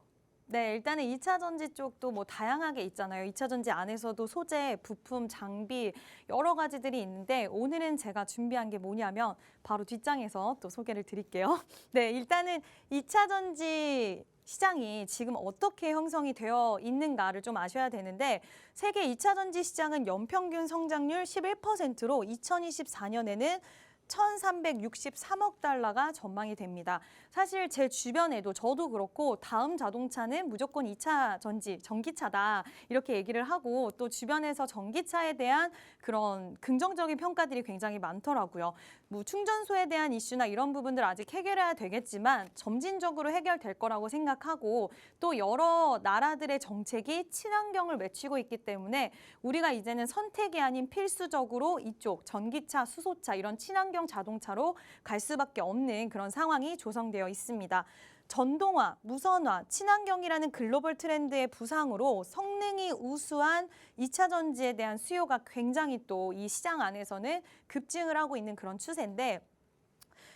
B: 네, 일단은 2차 전지 쪽도 뭐 다양하게 있잖아요. 2차 전지 안에서도 소재, 부품, 장비 여러 가지들이 있는데 오늘은 제가 준비한 게 뭐냐면 바로 뒷장에서 또 소개를 드릴게요. 네, 일단은 2차 전지 시장이 지금 어떻게 형성이 되어 있는가를 좀 아셔야 되는데 세계 2차 전지 시장은 연평균 성장률 11%로 2024년에는 1,363억 달러가 전망이 됩니다. 사실 제 주변에도 저도 그렇고 다음 자동차는 무조건 2차 전지, 전기차다 이렇게 얘기를 하고 또 주변에서 전기차에 대한 그런 긍정적인 평가들이 굉장히 많더라고요. 뭐 충전소에 대한 이슈나 이런 부분들 아직 해결해야 되겠지만 점진적으로 해결될 거라고 생각하고 또 여러 나라들의 정책이 친환경을 외치고 있기 때문에 우리가 이제는 선택이 아닌 필수적으로 이쪽 전기차, 수소차 이런 친환경 자동차로 갈 수밖에 없는 그런 상황이 조성되어 있습니다. 전동화, 무선화, 친환경이라는 글로벌 트렌드의 부상으로 성능이 우수한 2차 전지에 대한 수요가 굉장히 또 이 시장 안에서는 급증을 하고 있는 그런 추세인데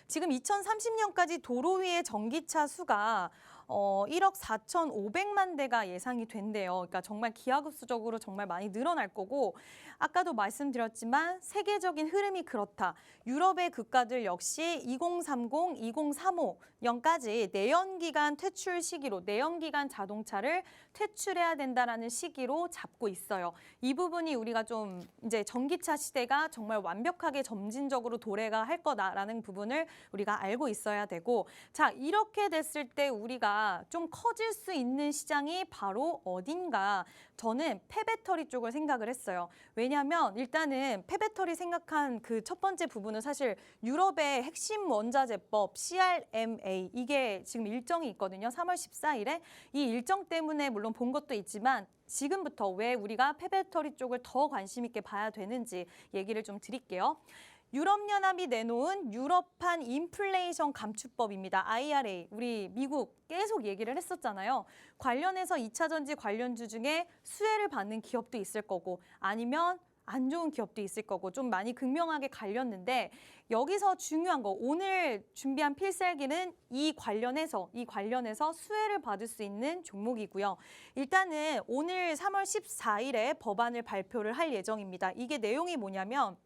B: 지금 2030년까지 도로 위의 전기차 수가 1억 4,500만 대가 예상이 된대요. 그러니까 정말 기하급수적으로 정말 많이 늘어날 거고 아까도 말씀드렸지만 세계적인 흐름이 그렇다. 유럽의 국가들 역시 2030, 2035년까지 내연기관 퇴출 시기로 내연기관 자동차를 퇴출해야 된다라는 시기로 잡고 있어요. 이 부분이 우리가 좀 이제 전기차 시대가 정말 완벽하게 점진적으로 도래가 할 거다라는 부분을 우리가 알고 있어야 되고 자, 이렇게 됐을 때 우리가 좀 커질 수 있는 시장이 바로 어딘가 저는 폐배터리 쪽을 생각을 했어요. 왜냐하면 일단은 폐배터리 생각한 그 첫 번째 부분은 사실 유럽의 핵심 원자재법 CRMA 이게 지금 일정이 있거든요. 3월 14일에 이 일정 때문에 물론 본 것도 있지만 지금부터 왜 우리가 폐배터리 쪽을 더 관심 있게 봐야 되는지 얘기를 좀 드릴게요. 유럽연합이 내놓은 유럽판 인플레이션 감축법입니다. IRA, 우리 미국 계속 얘기를 했었잖아요. 관련해서 2차 전지 관련주 중에 수혜를 받는 기업도 있을 거고 아니면 안 좋은 기업도 있을 거고 좀 많이 극명하게 갈렸는데 여기서 중요한 거 오늘 준비한 필살기는 이 관련해서 수혜를 받을 수 있는 종목이고요. 일단은 오늘 3월 14일에 법안을 발표를 할 예정입니다. 이게 내용이 뭐냐면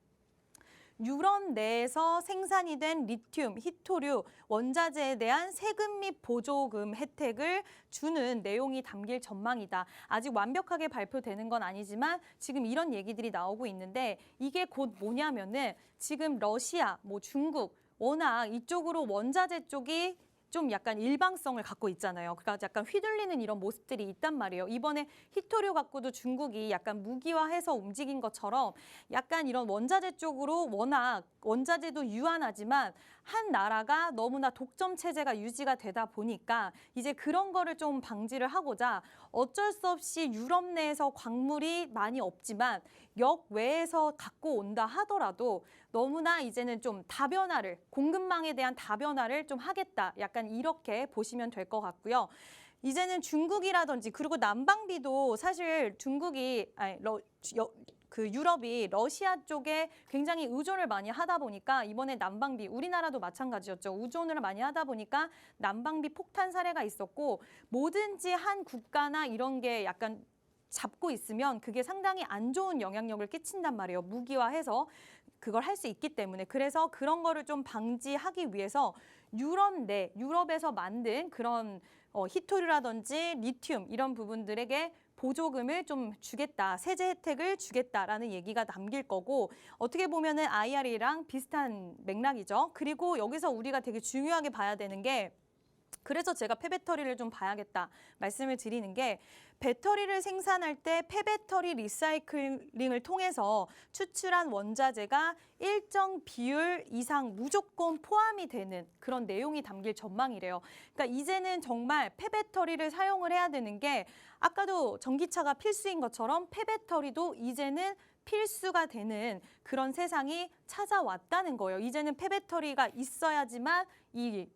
B: 유럽 내에서 생산이 된 리튬, 희토류, 원자재에 대한 세금 및 보조금 혜택을 주는 내용이 담길 전망이다. 아직 완벽하게 발표되는 건 아니지만 지금 이런 얘기들이 나오고 있는데 이게 곧 뭐냐면은 지금 러시아, 중국, 워낙 이쪽으로 원자재 쪽이 좀 약간 일방성을 갖고 있잖아요. 그러니까 약간 휘둘리는 이런 모습들이 있단 말이에요. 이번에 희토류 갖고도 중국이 약간 무기화해서 움직인 것처럼 약간 이런 원자재 쪽으로 워낙 원자재도 유한하지만 한 나라가 너무나 독점 체제가 유지가 되다 보니까 이제 그런 거를 좀 방지를 하고자 어쩔 수 없이 유럽 내에서 광물이 많이 없지만 역외에서 갖고 온다 하더라도 너무나 이제는 좀 다변화를, 공급망에 대한 다변화를 좀 하겠다. 약간 이렇게 보시면 될 것 같고요. 이제는 중국이라든지 그리고 난방비도 사실 중국이 유럽이 러시아 쪽에 굉장히 의존을 많이 하다 보니까 이번에 난방비 우리나라도 마찬가지였죠. 의존을 많이 하다 보니까 난방비 폭탄 사례가 있었고 뭐든지 한 국가나 이런 게 약간 잡고 있으면 그게 상당히 안 좋은 영향력을 끼친단 말이에요. 무기화해서 그걸 할 수 있기 때문에. 그래서 그런 거를 좀 방지하기 위해서 유럽에서 만든 그런 희토류라든지 리튬 이런 부분들에게 보조금을 좀 주겠다, 세제 혜택을 주겠다라는 얘기가 담길 거고 어떻게 보면은 IRA랑 비슷한 맥락이죠. 그리고 여기서 우리가 되게 중요하게 봐야 되는 게 그래서 제가 폐배터리를 좀 봐야겠다 말씀을 드리는 게 배터리를 생산할 때 폐배터리 리사이클링을 통해서 추출한 원자재가 일정 비율 이상 무조건 포함이 되는 그런 내용이 담길 전망이래요. 그러니까 이제는 정말 폐배터리를 사용을 해야 되는 게 아까도 전기차가 필수인 것처럼 폐배터리도 이제는 필수가 되는 그런 세상이 찾아왔다는 거예요. 이제는 폐배터리가 있어야지만 이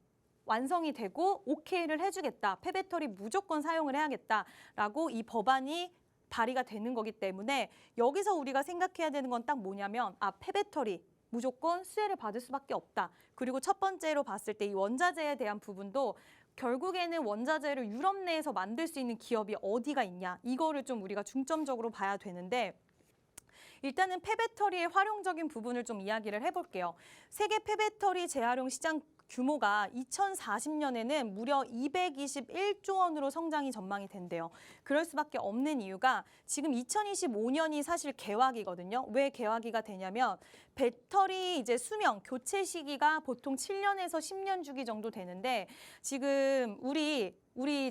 B: 완성이 되고 오케이를 해주겠다. 폐배터리 무조건 사용을 해야겠다라고 이 법안이 발의가 되는 거기 때문에 여기서 우리가 생각해야 되는 건 딱 뭐냐면 폐배터리 무조건 수혜를 받을 수밖에 없다. 그리고 첫 번째로 봤을 때 이 원자재에 대한 부분도 결국에는 원자재를 유럽 내에서 만들 수 있는 기업이 어디가 있냐. 이거를 좀 우리가 중점적으로 봐야 되는데 일단은 폐배터리의 활용적인 부분을 좀 이야기를 해볼게요. 세계 폐배터리 재활용 시장 규모가 2040년에는 무려 221조 원으로 성장이 전망이 된대요. 그럴 수밖에 없는 이유가 지금 2025년이 사실 개화기거든요. 왜 개화기가 되냐면 배터리 이제 수명, 교체 시기가 보통 7년에서 10년 주기 정도 되는데 지금 우리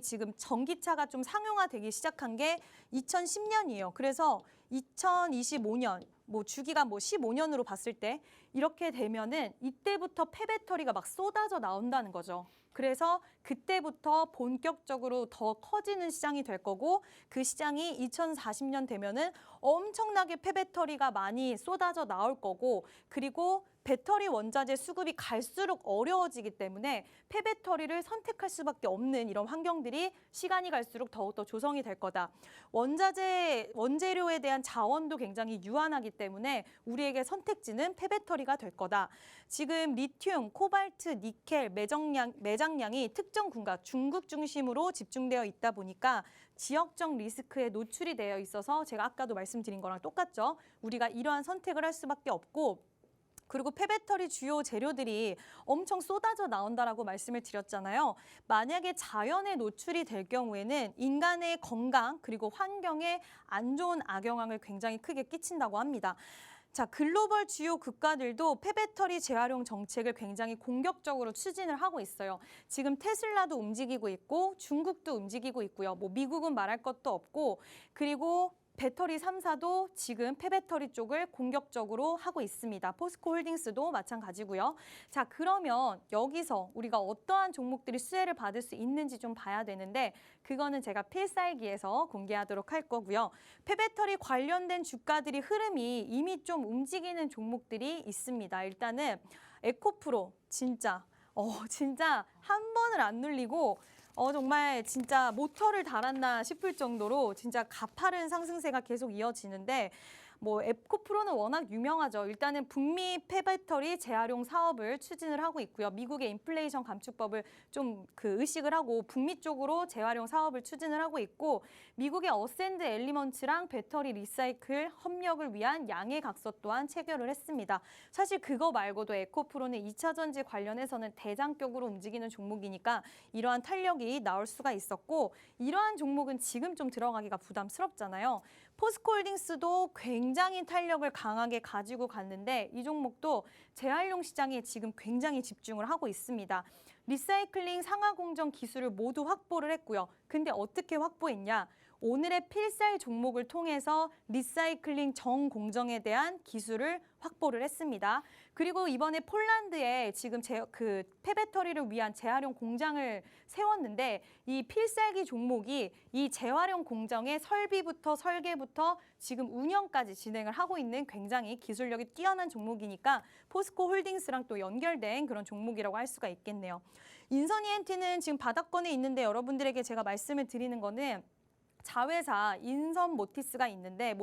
B: 지금 전기차가 좀 상용화되기 시작한 게 2010년이에요. 그래서 2025년 주기가 15년으로 봤을 때 이렇게 되면은 이때부터 폐배터리가 막 쏟아져 나온다는 거죠. 그래서 그때부터 본격적으로 더 커지는 시장이 될 거고 그 시장이 2040년 되면은 엄청나게 폐배터리가 많이 쏟아져 나올 거고 그리고 배터리 원자재 수급이 갈수록 어려워지기 때문에 폐배터리를 선택할 수밖에 없는 이런 환경들이 시간이 갈수록 더욱더 조성이 될 거다. 원재료에 대한 자원도 굉장히 유한하기 때문에 우리에게 선택지는 폐배터리가 될 거다. 지금 리튬, 코발트, 니켈 매장량이 특정 국가, 중국 중심으로 집중되어 있다 보니까 지역적 리스크에 노출이 되어 있어서 제가 아까도 말씀드린 거랑 똑같죠. 우리가 이러한 선택을 할 수밖에 없고 그리고 폐배터리 주요 재료들이 엄청 쏟아져 나온다라고 말씀을 드렸잖아요. 만약에 자연에 노출이 될 경우에는 인간의 건강 그리고 환경에 안 좋은 악영향을 굉장히 크게 끼친다고 합니다. 자, 글로벌 주요 국가들도 폐배터리 재활용 정책을 굉장히 공격적으로 추진을 하고 있어요. 지금 테슬라도 움직이고 있고 중국도 움직이고 있고요. 미국은 말할 것도 없고 그리고 배터리 3사도 지금 폐배터리 쪽을 공격적으로 하고 있습니다. 포스코홀딩스도 마찬가지고요. 자, 그러면 여기서 우리가 어떠한 종목들이 수혜를 받을 수 있는지 좀 봐야 되는데 그거는 제가 필살기에서 공개하도록 할 거고요. 폐배터리 관련된 주가들이 흐름이 이미 좀 움직이는 종목들이 있습니다. 일단은 에코프로 진짜 한 번을 안 눌리고 정말 진짜 모터를 달았나 싶을 정도로 진짜 가파른 상승세가 계속 이어지는데 뭐 에코프로는 워낙 유명하죠. 일단은 북미 폐배터리 재활용 사업을 추진을 하고 있고요. 미국의 인플레이션 감축법을 좀 의식을 하고 북미 쪽으로 재활용 사업을 추진을 하고 있고, 미국의 어센드 엘리먼츠랑 배터리 리사이클 협력을 위한 양해 각서 또한 체결을 했습니다. 사실 그거 말고도 에코프로는 2차 전지 관련해서는 대장격으로 움직이는 종목이니까 이러한 탄력이 나올 수가 있었고, 이러한 종목은 지금 좀 들어가기가 부담스럽잖아요. 포스코홀딩스도 굉장히 탄력을 강하게 가지고 갔는데 이 종목도 재활용 시장에 지금 굉장히 집중을 하고 있습니다. 리사이클링 상하 공정 기술을 모두 확보를 했고요. 근데 어떻게 확보했냐? 오늘의 필살 종목을 통해서 리사이클링 정공정에 대한 기술을 확보를 했습니다. 그리고 이번에 폴란드에 지금 폐배터리를 위한 재활용 공장을 세웠는데, 이 필살기 종목이 이 재활용 공정의 설비부터 설계부터 지금 운영까지 진행을 하고 있는 굉장히 기술력이 뛰어난 종목이니까 포스코홀딩스랑 또 연결된 그런 종목이라고 할 수가 있겠네요. 인선 ENT는 지금 바닥권에 있는데 여러분들에게 제가 말씀을 드리는 거는 자회사 인선 모터스가 있는데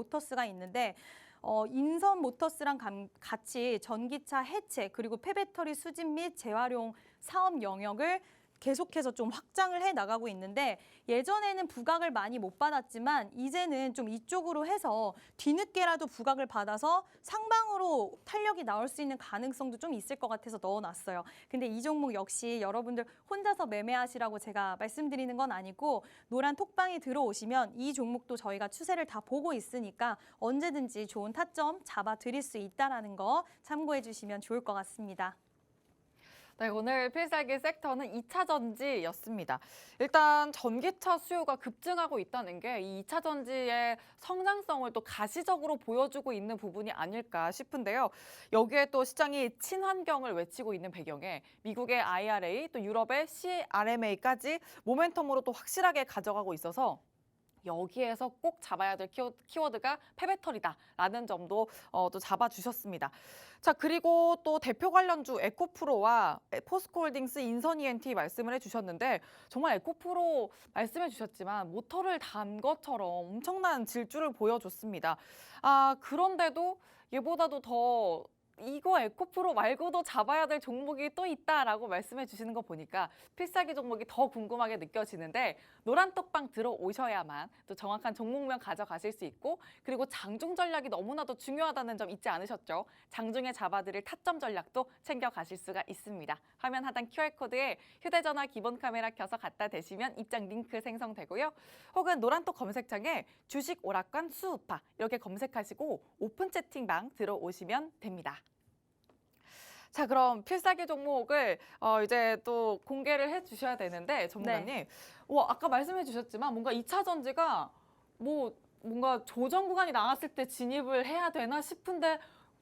B: 인선 모터스랑 같이 전기차 해체 그리고 폐배터리 수집 및 재활용 사업 영역을 계속해서 좀 확장을 해 나가고 있는데, 예전에는 부각을 많이 못 받았지만 이제는 좀 이쪽으로 해서 뒤늦게라도 부각을 받아서 상방으로 탄력이 나올 수 있는 가능성도 좀 있을 것 같아서 넣어놨어요. 근데 이 종목 역시 여러분들 혼자서 매매하시라고 제가 말씀드리는 건 아니고, 노란 톡방이 들어오시면 이 종목도 저희가 추세를 다 보고 있으니까 언제든지 좋은 타점 잡아드릴 수 있다는 거 참고해 주시면 좋을 것 같습니다.
A: 네, 오늘 필살기 섹터는 2차 전지였습니다. 일단 전기차 수요가 급증하고 있다는 게 이 2차 전지의 성장성을 또 가시적으로 보여주고 있는 부분이 아닐까 싶은데요. 여기에 또 시장이 친환경을 외치고 있는 배경에 미국의 IRA, 또 유럽의 CRMA까지 모멘텀으로 또 확실하게 가져가고 있어서 여기에서 꼭 잡아야 될 키워드가 폐배터리다라는 점도 또 잡아주셨습니다. 자, 그리고 또 대표 관련주 에코프로와 포스코홀딩스, 인선 ENT 말씀을 해주셨는데, 정말 에코프로 말씀해 주셨지만 모터를 단 것처럼 엄청난 질주를 보여줬습니다. 그런데도 얘보다도 더 이거 에코프로 말고도 잡아야 될 종목이 또 있다라고 말씀해 주시는 거 보니까 필살기 종목이 더 궁금하게 느껴지는데, 노란 떡방 들어오셔야만 또 정확한 종목명 가져가실 수 있고, 그리고 장중 전략이 너무나도 중요하다는 점 잊지 않으셨죠? 장중에 잡아드릴 타점 전략도 챙겨가실 수가 있습니다. 화면 하단 QR코드에 휴대전화 기본 카메라 켜서 갖다 대시면 입장 링크 생성되고요. 혹은 노란톡 검색창에 주식 오락관 수우파 이렇게 검색하시고 오픈 채팅방 들어오시면 됩니다. 자, 그럼 필살기 종목을 이제 또 공개를 해주셔야 되는데, 전문가님.
B: 네.
A: 아까 말씀해 주셨지만 뭔가 2차 전지가 뭔가 조정 구간이 나왔을 때 진입을 해야 되나 싶은데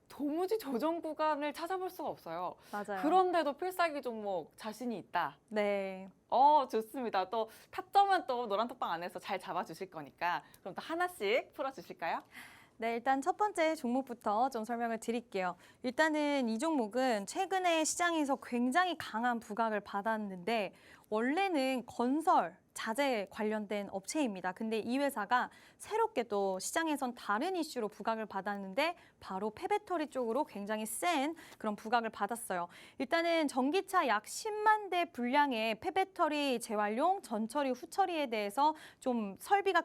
A: 도무지 조정 구간을 찾아볼 수가 없어요.
B: 맞아요.
A: 그런데도 필살기 종목 자신이 있다.
B: 네.
A: 좋습니다. 또 타점은 또 노란톡방 안에서 잘 잡아주실 거니까 그럼 또 하나씩 풀어주실까요?
B: 네, 일단 첫 번째 종목부터 좀 설명을 드릴게요. 일단은 이 종목은 최근에 시장에서 굉장히 강한 부각을 받았는데, 원래는 건설, 자재 관련된 업체입니다. 근데 이 회사가 새롭게 또 시장에선 다른 이슈로 부각을 받았는데 바로 폐배터리 쪽으로 굉장히 센 그런 부각을 받았어요. 일단은 전기차 약 10만 대 분량의 폐배터리 재활용, 전처리, 후처리에 대해서 좀 설비가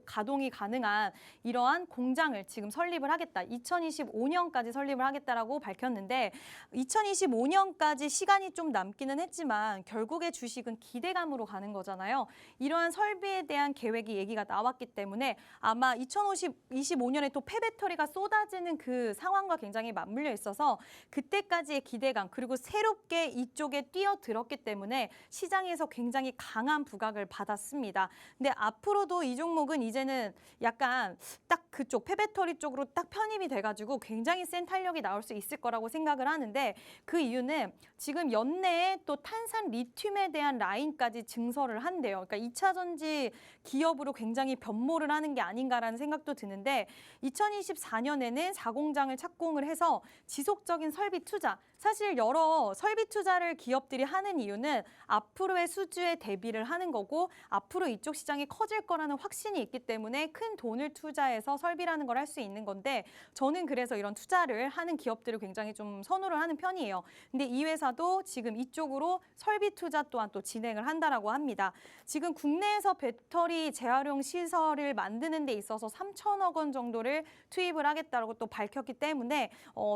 B: 가동이 가능한 이러한 공장을 지금 설립을 하겠다. 2025년까지 설립을 하겠다라고 밝혔는데, 2025년까지 시간이 좀 남기는 했지만 결국에 주식은 기대감으로 가는 거잖아요. 이러한 설비에 대한 계획이 얘기가 나왔기 때문에 아마 2025년에 또 폐배터리가 쏟아지는 그 상황과 굉장히 맞물려 있어서 그때까지의 기대감, 그리고 새롭게 이쪽에 뛰어들었기 때문에 시장에서 굉장히 강한 부각을 받았습니다. 근데 앞으로도 이 종목은 이제는 약간 딱 그쪽 폐배터리 쪽으로 딱 편입이 돼가지고 굉장히 센 탄력이 나올 수 있을 거라고 생각을 하는데, 그 이유는 지금 연내에 또 탄산 리튬에 대한 라인까지 증설을 한대요. 그러니까 2차 전지 기업으로 굉장히 변모를 하는 게 아닌가라는 생각도 드는데 2024년에는 4공장을 착공을 해서 지속적인 설비 투자, 사실 여러 설비 투자를 기업들이 하는 이유는 앞으로의 수주에 대비를 하는 거고 앞으로 이쪽 시장이 커질 거라는 확신이 있기 때문에 큰 돈을 투자해서 설비라는 걸 할 수 있는 건데 저는 그래서 이런 투자를 하는 기업들을 굉장히 좀 선호를 하는 편이에요. 근데 이 회사도 지금 이쪽으로 설비 투자 또한 또 진행을 한다라고 합니다. 지금 국내에서 배터리 재활용 시설을 만드는 데 있어서 3천억 원 정도를 투입을 하겠다라고 또 밝혔기 때문에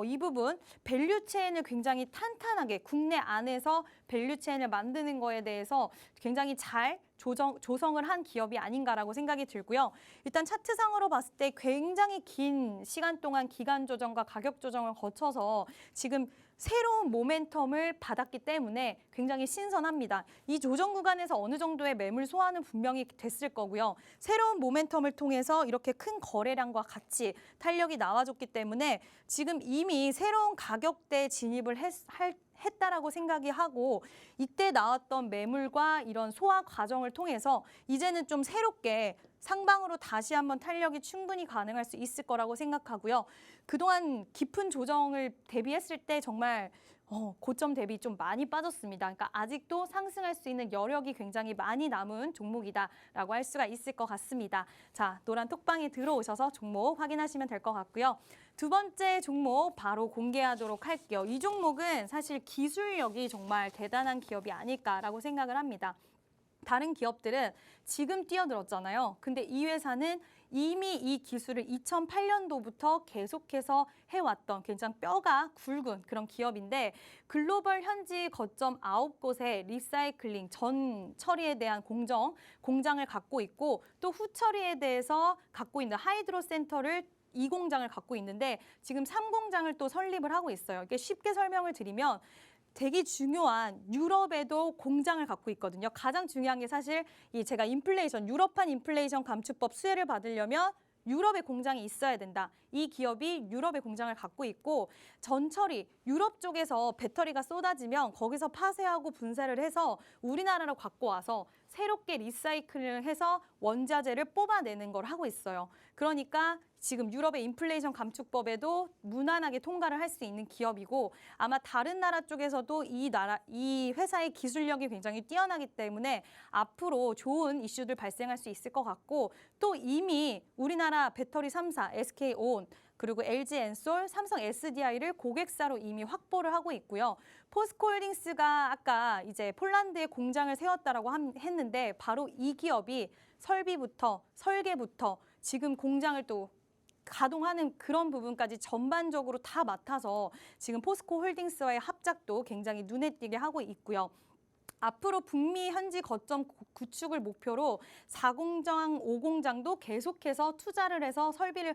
B: 이 부분 밸류 체인을 굉장히 탄탄하게 국내 안에서 밸류 체인을 만드는 거에 대해서 굉장히 잘 조성을 한 기업이 아닌가라고 생각이 들고요. 일단 차트상으로 봤을 때 굉장히 긴 시간 동안 기간 조정과 가격 조정을 거쳐서 지금 새로운 모멘텀을 받았기 때문에 굉장히 신선합니다. 이 조정 구간에서 어느 정도의 매물 소화는 분명히 됐을 거고요. 새로운 모멘텀을 통해서 이렇게 큰 거래량과 같이 탄력이 나와줬기 때문에 지금 이미 새로운 가격대에 진입을 했다라고 생각이 하고 이때 나왔던 매물과 이런 소화 과정을 통해서 이제는 좀 새롭게 상방으로 다시 한번 탄력이 충분히 가능할 수 있을 거라고 생각하고요. 그동안 깊은 조정을 대비했을 때 정말 고점 대비 좀 많이 빠졌습니다. 그러니까 아직도 상승할 수 있는 여력이 굉장히 많이 남은 종목이다라고 할 수가 있을 것 같습니다. 자, 노란 톡방에 들어오셔서 종목 확인하시면 될 것 같고요. 두 번째 종목 바로 공개하도록 할게요. 이 종목은 사실 기술력이 정말 대단한 기업이 아닐까라고 생각을 합니다. 다른 기업들은 지금 뛰어들었잖아요. 근데 이 회사는 이미 이 기술을 2008년도부터 계속해서 해왔던 굉장히 뼈가 굵은 그런 기업인데 글로벌 현지 거점 9곳에 리사이클링 전 처리에 대한 공장을 갖고 있고 또 후처리에 대해서 갖고 있는 하이드로 센터를 2공장을 갖고 있는데 지금 3공장을 또 설립을 하고 있어요. 이게 쉽게 설명을 드리면 되게 중요한 유럽에도 공장을 갖고 있거든요. 가장 중요한 게 사실 제가 유럽판 인플레이션 감축법 수혜를 받으려면 유럽에 공장이 있어야 된다. 이 기업이 유럽에 공장을 갖고 있고 전처리, 유럽 쪽에서 배터리가 쏟아지면 거기서 파쇄하고 분쇄를 해서 우리나라로 갖고 와서 새롭게 리사이클을 해서 원자재를 뽑아내는 걸 하고 있어요. 그러니까 지금 유럽의 인플레이션 감축법에도 무난하게 통과를 할 수 있는 기업이고 아마 다른 나라 쪽에서도 이 회사의 기술력이 굉장히 뛰어나기 때문에 앞으로 좋은 이슈들 발생할 수 있을 것 같고 또 이미 우리나라 배터리 3사 SK온 그리고 LG엔솔, 삼성 SDI를 고객사로 이미 확보를 하고 있고요. 포스코홀딩스가 아까 이제 폴란드에 공장을 세웠다라고 했는데 바로 이 기업이 설비부터 설계부터 지금 공장을 또 가동하는 그런 부분까지 전반적으로 다 맡아서 지금 포스코홀딩스와의 합작도 굉장히 눈에 띄게 하고 있고요. 앞으로 북미 현지 거점 구축을 목표로 4공장, 5공장도 계속해서 투자를 해서 설비를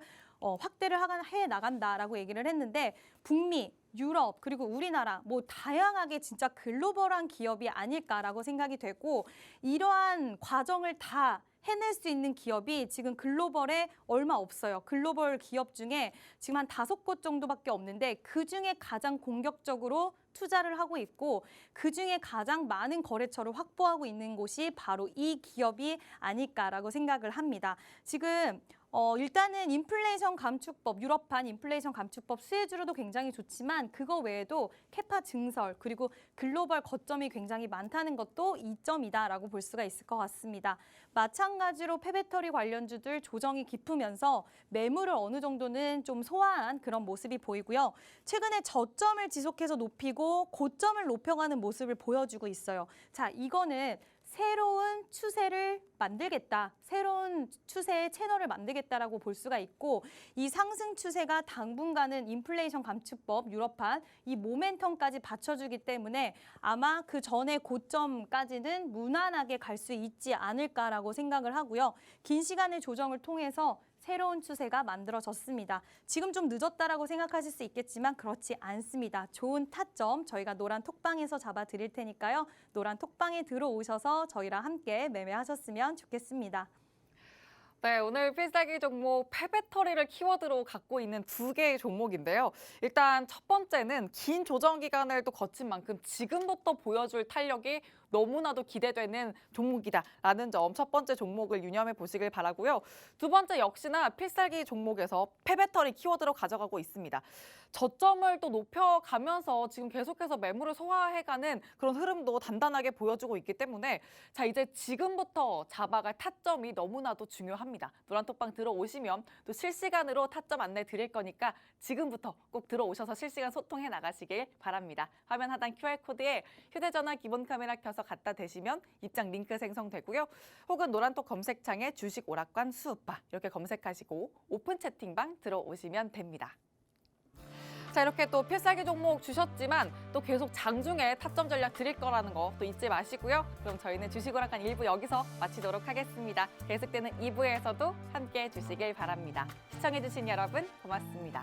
B: 확대를 해 나간다라고 얘기를 했는데 북미, 유럽 그리고 우리나라 뭐 다양하게 진짜 글로벌한 기업이 아닐까라고 생각이 되고 이러한 과정을 다 해낼 수 있는 기업이 지금 글로벌에 얼마 없어요. 글로벌 기업 중에 지금 한 5곳 정도밖에 없는데 그중에 가장 공격적으로 투자를 하고 있고 그중에 가장 많은 거래처를 확보하고 있는 곳이 바로 이 기업이 아닐까라고 생각을 합니다. 지금 일단은 인플레이션 감축법, 유럽판 인플레이션 감축법 수혜주로도 굉장히 좋지만 그거 외에도 캐파 증설 그리고 글로벌 거점이 굉장히 많다는 것도 이점이다라고 볼 수가 있을 것 같습니다. 마찬가지로 폐배터리 관련주들 조정이 깊으면서 매물을 어느 정도는 좀 소화한 그런 모습이 보이고요. 최근에 저점을 지속해서 높이고 고점을 높여가는 모습을 보여주고 있어요. 자, 이거는 새로운 추세를 만들겠다, 새로운 추세의 채널을 만들겠다라고 볼 수가 있고 이 상승 추세가 당분간은 인플레이션 감축법, 유럽판 이 모멘텀까지 받쳐주기 때문에 아마 그 전에 고점까지는 무난하게 갈 수 있지 않을까라고 생각을 하고요. 긴 시간의 조정을 통해서 새로운 추세가 만들어졌습니다. 지금 좀 늦었다라고 생각하실 수 있겠지만 그렇지 않습니다. 좋은 타점 저희가 노란 톡방에서 잡아 드릴 테니까요. 노란 톡방에 들어오셔서 저희랑 함께 매매하셨으면 좋겠습니다.
A: 네, 오늘 필살기 종목 패배터리를 키워드로 갖고 있는 두 개의 종목인데요. 일단 첫 번째는 긴 조정 기간을 또 거친 만큼 지금부터 보여줄 탄력이 너무나도 기대되는 종목이다라는 점 첫 번째 종목을 유념해 보시길 바라고요. 두 번째 역시나 필살기 종목에서 패배터리 키워드로 가져가고 있습니다. 저점을 또 높여가면서 지금 계속해서 매물을 소화해가는 그런 흐름도 단단하게 보여주고 있기 때문에 자 이제 지금부터 잡아갈 타점이 너무나도 중요합니다. 노란톡방 들어오시면 또 실시간으로 타점 안내 드릴 거니까 지금부터 꼭 들어오셔서 실시간 소통해 나가시길 바랍니다. 화면 하단 QR코드에 휴대전화 기본 카메라 켜서 갖다 대시면 입장 링크 생성되고요. 혹은 노란톡 검색창에 주식 오락관 수우파 이렇게 검색하시고 오픈 채팅방 들어오시면 됩니다. 자 이렇게 또 필살기 종목 주셨지만 또 계속 장중에 타점 전략 드릴 거라는 거 또 잊지 마시고요. 그럼 저희는 주식 오락관 1부 여기서 마치도록 하겠습니다. 계속되는 2부에서도 함께해 주시길 바랍니다. 시청해주신 여러분 고맙습니다.